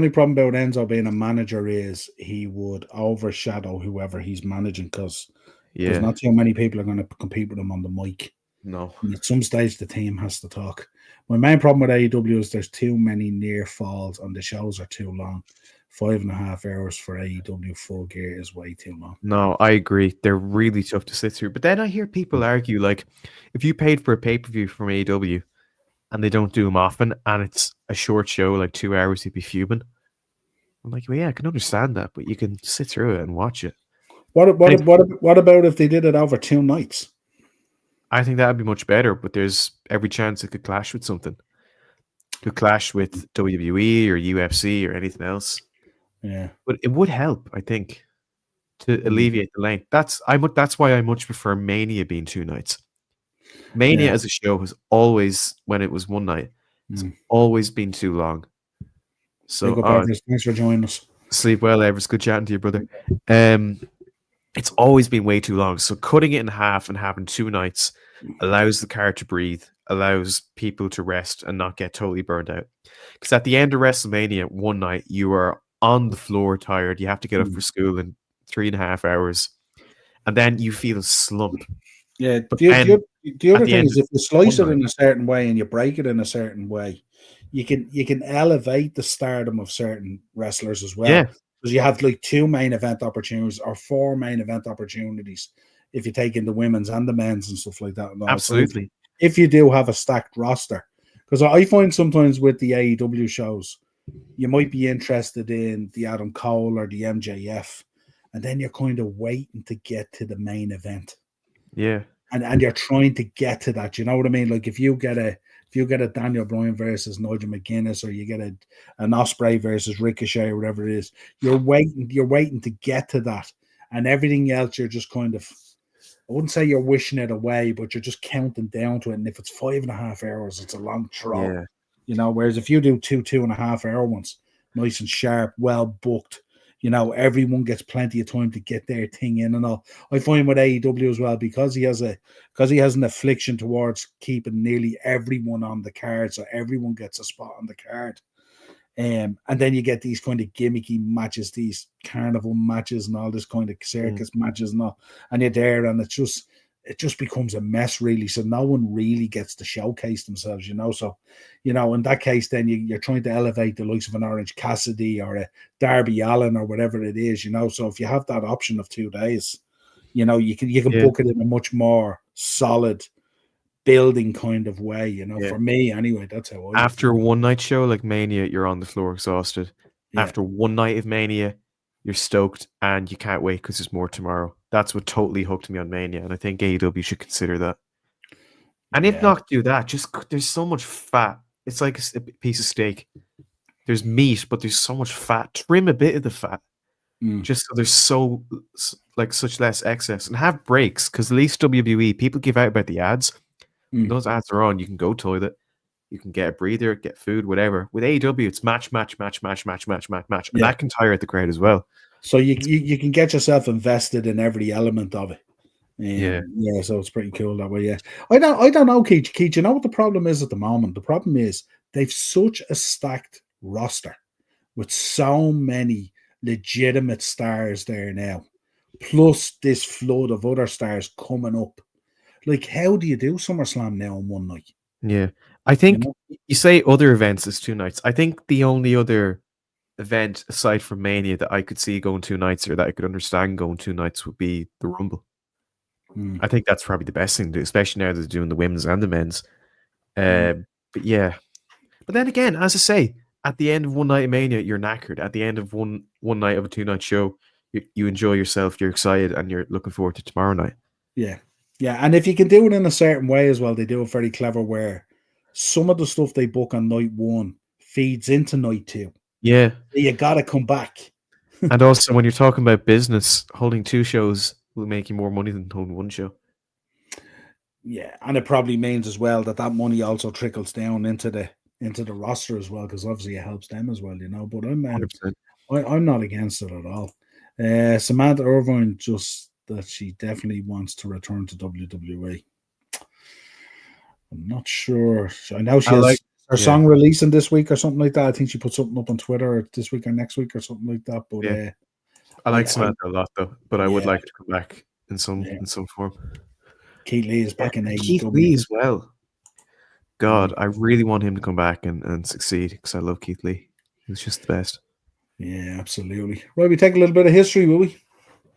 problem about Enzo being a manager is he would overshadow whoever he's managing because there's not too many people are going to compete with him on the mic. No. And at some stage, the team has to talk. My main problem with AEW is there's too many near falls and the shows are too long. 5.5 hours for AEW Full Gear is way too long. No, I agree. They're really tough to sit through. But then I hear people argue, like, if you paid for a pay-per-view from AEW and they don't do them often and it's a short show, like 2 hours, you'd be fuming. I'm like, well, yeah, I can understand that, but you can sit through it and watch it. What about if they did it over 2 nights? I think that would be much better, but there's every chance it could clash with something. It could clash with WWE or UFC or anything else. Yeah. But it would help, I think, to alleviate the length. That's why I much prefer Mania being 2 nights. Mania as a show has always, when it was 1 night, it's always been too long. So thanks for joining us. Sleep well, Everest. Good chatting to you, brother. It's always been way too long. So cutting it in half and having 2 nights allows the card to breathe, allows people to rest and not get totally burned out. Because at the end of WrestleMania, 1 night, you are on the floor tired. You have to get up for school in 3.5 hours. And then you feel a slump. Yeah. The other thing is if you slice it in a certain way and you break it in a certain way, you can elevate the stardom of certain wrestlers as well. Yeah, Because you have like 2 main event opportunities or 4 main event opportunities if you take in the women's and the men's and stuff like that and all. So absolutely. if you do have a stacked roster, because I find sometimes with the AEW shows, you might be interested in the Adam Cole or the MJF, and then you're kind of waiting to get to the main event. Yeah, And you're trying to get to that. You know what I mean? Like if you get a Daniel Bryan versus Nigel McGuinness, or you get an Osprey versus Ricochet, or whatever it is, you're waiting to get to that, and everything else you're just kind of, I wouldn't say you're wishing it away, but you're just counting down to it. And if it's 5.5 hours, it's a long throw. yeah, Whereas if you do 2.5 hour ones, nice and sharp, well booked, everyone gets plenty of time to get their thing in and all. I find with AEW as well, because he has an affliction towards keeping nearly everyone on the card, so everyone gets a spot on the card. And then you get these kind of gimmicky matches, these carnival matches and all this kind of circus matches and all, and you're there, and it just becomes a mess, really. So no one really gets to showcase themselves, So, in that case, then you're trying to elevate the likes of an Orange Cassidy or a Darby Allin or whatever it is, So if you have that option of 2 days, you can book it in a much more solid building kind of way, yeah. For me anyway. That's how I After a one night show like Mania, you're on the floor exhausted. Yeah. After one night of Mania, you're stoked and you can't wait because there's more tomorrow. That's what totally hooked me on Mania, and I think AEW should consider that. And if not do that, just there's so much fat. It's like a piece of steak. There's meat, but there's so much fat. Trim a bit of the fat, just so there's such less excess, and have breaks, because at least WWE, people give out about the ads. When those ads are on, you can go toilet, you can get a breather, get food, whatever. With AEW, it's match, and that can tire out the crowd as well. So you can get yourself invested in every element of it. Yeah. So it's pretty cool that way. Yeah, I don't know, Keith. Keith, you know what the problem is at the moment? The problem is they've such a stacked roster with so many legitimate stars there now, plus this flood of other stars coming up. Like, how do you do SummerSlam now in one night? Yeah, I think you say other events is 2 nights. I think the only other event aside from Mania that I could see going 2 nights, or that I could understand going 2 nights, would be the Rumble. I think that's probably the best thing to do, especially now that they're doing the women's and the men's. But yeah, but then again, as I say, at the end of one night of Mania, you're knackered. At the end of one night of a 2 night show, you enjoy yourself, you're excited, and you're looking forward to tomorrow night. Yeah, and if you can do it in a certain way as well, they do it very clever, where some of the stuff they book on night 1 feeds into night 2. Yeah, you got to come back. And also, when you're talking about business, holding 2 shows will make you more money than holding 1 show. Yeah, and it probably means as well that money also trickles down into the roster as well, because obviously it helps them as well, But I'm not against it at all. Samantha Irvine just that she definitely wants to return to WWE. I'm not sure. I know she has her song releasing this week or something like that. I think she put something up on Twitter this week or next week or something like that. But I like Samantha a lot, though. But I would like her to come back in some form. Keith Lee is back in AEW. Keith Lee as well. God, I really want him to come back and succeed, because I love Keith Lee. He's just the best. Yeah, absolutely. Right, we take a little bit of history, will we?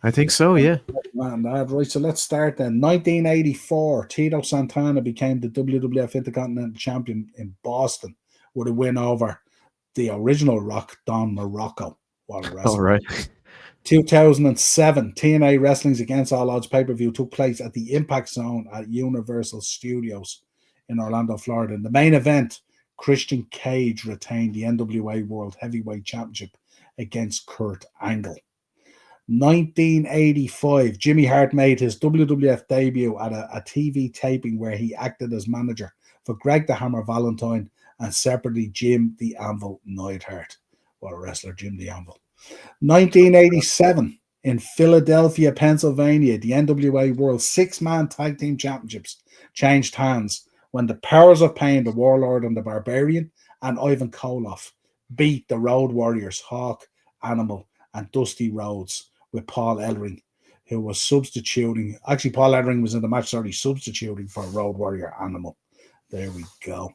I think so, yeah. Right, so let's start then. 1984, Tito Santana became the WWF Intercontinental Champion in Boston with a win over the original Rock, Don Morocco. What a wrestler. All right. 2007, TNA Wrestling's Against All Odds pay-per-view took place at the Impact Zone at Universal Studios in Orlando, Florida. In the main event, Christian Cage retained the NWA World Heavyweight Championship against Kurt Angle. 1985, Jimmy Hart made his WWF debut at a TV taping where he acted as manager for Greg the Hammer Valentine and separately Jim the Anvil Neidhart. What a wrestler, Jim the Anvil. 1987, in Philadelphia, Pennsylvania, the NWA World Six-Man Tag Team Championships changed hands when the Powers of Pain, the Warlord and the Barbarian, and Ivan Koloff beat the Road Warriors, Hawk, Animal, and Dusty Rhodes with Paul Ellering, who was substituting. Actually, Paul Ellering was in the match, substituting for Road Warrior Animal. There we go.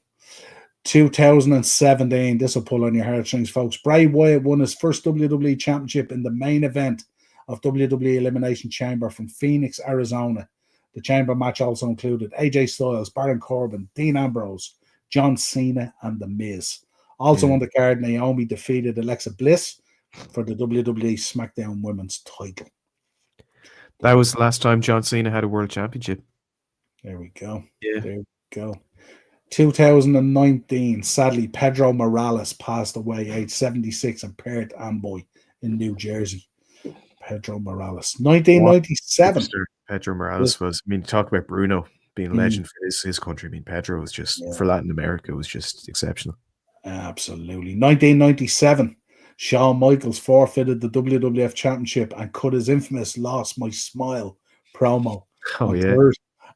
2017. This will pull on your heartstrings, folks. Bray Wyatt won his first WWE Championship in the main event of WWE Elimination Chamber from Phoenix, Arizona. The Chamber match also included AJ Styles, Baron Corbin, Dean Ambrose, John Cena, and The Miz. Also on the card, Naomi defeated Alexa Bliss for the WWE SmackDown Women's title. That was the last time John Cena had a world championship. There we go. Yeah. There we go. 2019, sadly, Pedro Morales passed away, age 76, in Perth Amboy in New Jersey. Pedro Morales. 1997. Pedro Morales was. I mean, talk about Bruno being a legend for his country. I mean, Pedro was just, for Latin America, was just exceptional. Absolutely. 1997, Shawn Michaels forfeited the WWF Championship and cut his infamous Lost My Smile promo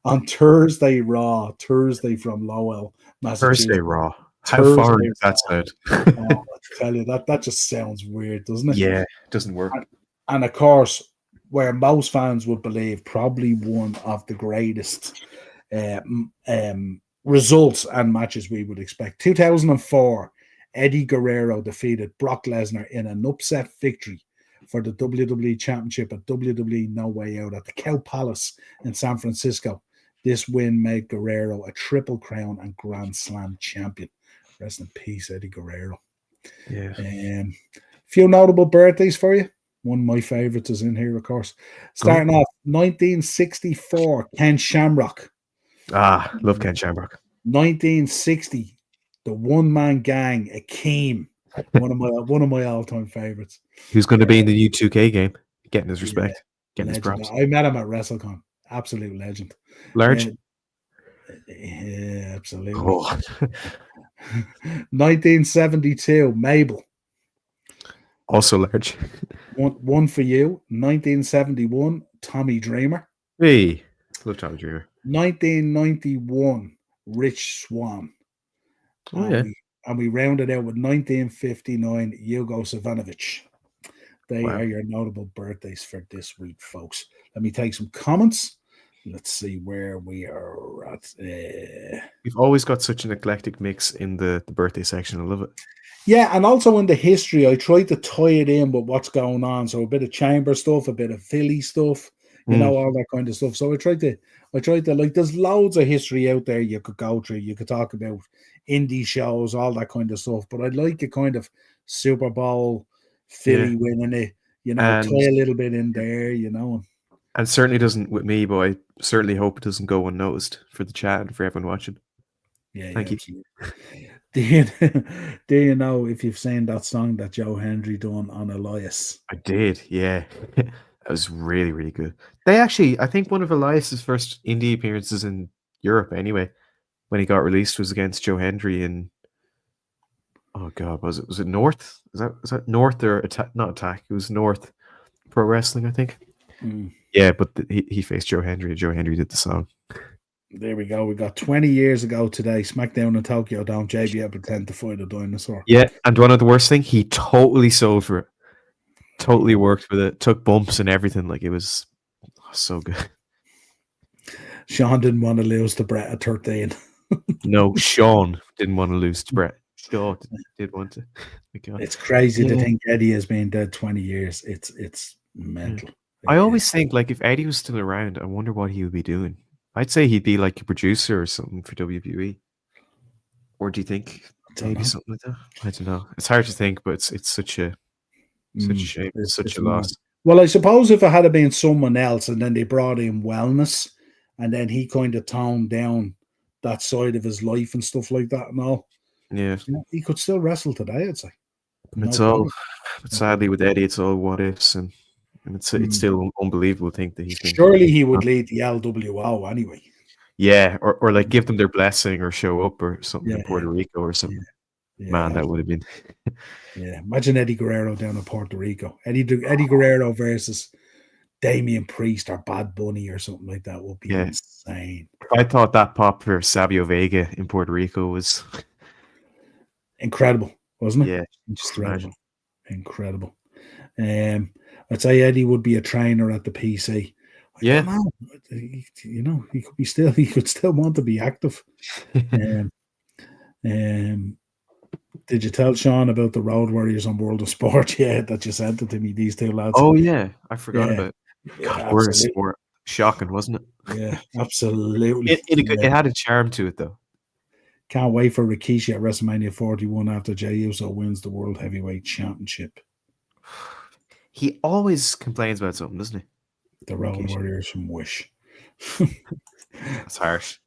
on Thursday Raw, Thursday from Lowell, Massachusetts. Thursday Raw. How far does that sound? I tell you, that just sounds weird, doesn't it? Yeah, it doesn't work. And of course, where most fans would believe, probably one of the greatest results and matches we would expect. 2004, Eddie Guerrero defeated Brock Lesnar in an upset victory for the WWE Championship at WWE No Way Out at the Cow Palace in San Francisco. This win made Guerrero a Triple Crown and Grand Slam champion. Rest in peace, Eddie Guerrero. Yeah. Few notable birthdays for you. One of my favorites is in here, of course. Starting off, 1964, Ken Shamrock. Love Ken Shamrock. 1960, the One-Man Gang, Akeem. One of my all-time favorites. Who's going to be in the new 2K game? Getting his respect. Getting legend. his props. I met him at WrestleCon. Absolute legend. Large? Yeah, absolutely. 1972, Mabel. Also large. One for you. 1971, Tommy Dreamer. Hey, love Tommy Dreamer. 1991, Rich Swann. And we rounded out with 1959, Hugo Savanovic. They are your notable birthdays for this week, folks. Let me take some comments. Let's see where we are at. We've always got such an eclectic mix in the birthday section. I love it. Yeah, and also in the history, I tried to tie it in with what's going on. So a bit of chamber stuff, a bit of Philly stuff, you know, all that kind of stuff. So I tried to like, there's loads of history out there you could go through. You could talk about indie shows, all that kind of stuff. But I'd like a kind of Super Bowl, Philly winning it, you know, tie a little bit in there, you know. And certainly doesn't with me, but I certainly hope it doesn't go unnoticed for the chat and for everyone watching. Yeah, thank you. Do you know if you've seen that song that Joe Hendry done on Elias? I did, yeah. That was really, really good. They actually, I think one of Elias's first indie appearances in Europe anyway, when he got released, was against Joe Hendry in, oh God, was it North? Is that North or not Attack? It was North Pro Wrestling, I think. Yeah, but he faced Joe Hendry, and Joe Hendry did the song. There we go. We got 20 years ago today. SmackDown in Tokyo Dome. JBL pretend to fight a dinosaur. Yeah, and one of the worst thing, he totally sold for it. Totally worked with it. Took bumps and everything. Like, it was so good. Sean didn't want to lose to Brett at 13. No, Sean didn't want to lose to Brett. Sean did want to. It's crazy to think Eddie has been dead 20 years. It's mental. I always think, like, if Eddie was still around, I wonder what he would be doing. I'd say he'd be like a producer or something for WWE. Or do you think maybe something like that? I don't know. It's hard to think, but it's such a shame. It's such a loss. Well, I suppose if it had been someone else and then they brought in wellness and then he kind of toned down that side of his life and stuff like that and all. Yeah. He could still wrestle today, I'd say. It's all, but sadly with Eddie, it's all what ifs and it's still unbelievable to think that he's been. Surely he would lead the LWO anyway. Yeah, or like give them their blessing or show up or something in Puerto Rico or something. Yeah, man, that would have been. Yeah, imagine Eddie Guerrero down in Puerto Rico. Eddie Guerrero versus Damian Priest or Bad Bunny or something like that would be insane. I thought that pop for Savio Vega in Puerto Rico was incredible, wasn't it? Yeah, just incredible. I'd say Eddie would be a trainer at the PC. Yeah, you know, he could still want to be active. Did you tell Sean about the Road Warriors on World of Sport? Yeah, that you sent it to me. These two lads. Oh yeah, I forgot Yeah, about it. yeah, God, Word of absolutely. Sport. Shocking, wasn't it? Yeah, absolutely. It had a charm to it though. Can't wait for Rikishi at WrestleMania 41 after Jey Uso wins the World Heavyweight Championship. He always complains about something, doesn't he? The Road Rikishi. Warriors from Wish. That's harsh.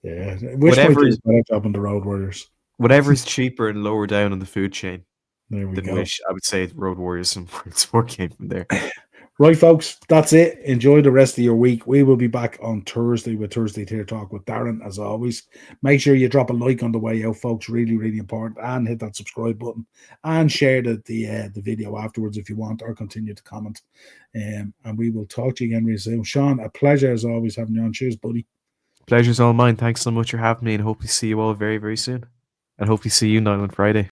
Yeah, Wish might Whatever do a is better job on the Road Warriors. whatever is cheaper and lower down on the food chain There we than go. Wish, I would say Road Warriors and World Sport came from there. Right, folks, that's it. Enjoy the rest of your week. We will be back on Thursday with Thursday Tier Talk with Darren, as always. Make sure you drop a like on the way out, folks. Really, really important. And hit that subscribe button and share the video afterwards if you want, or continue to comment. And we will talk to you again really soon. Sean, a pleasure as always having you on. Cheers, buddy. Pleasure's all mine. Thanks so much for having me, and hope to see you all very, very soon. And hope to see you, Niall, on Friday.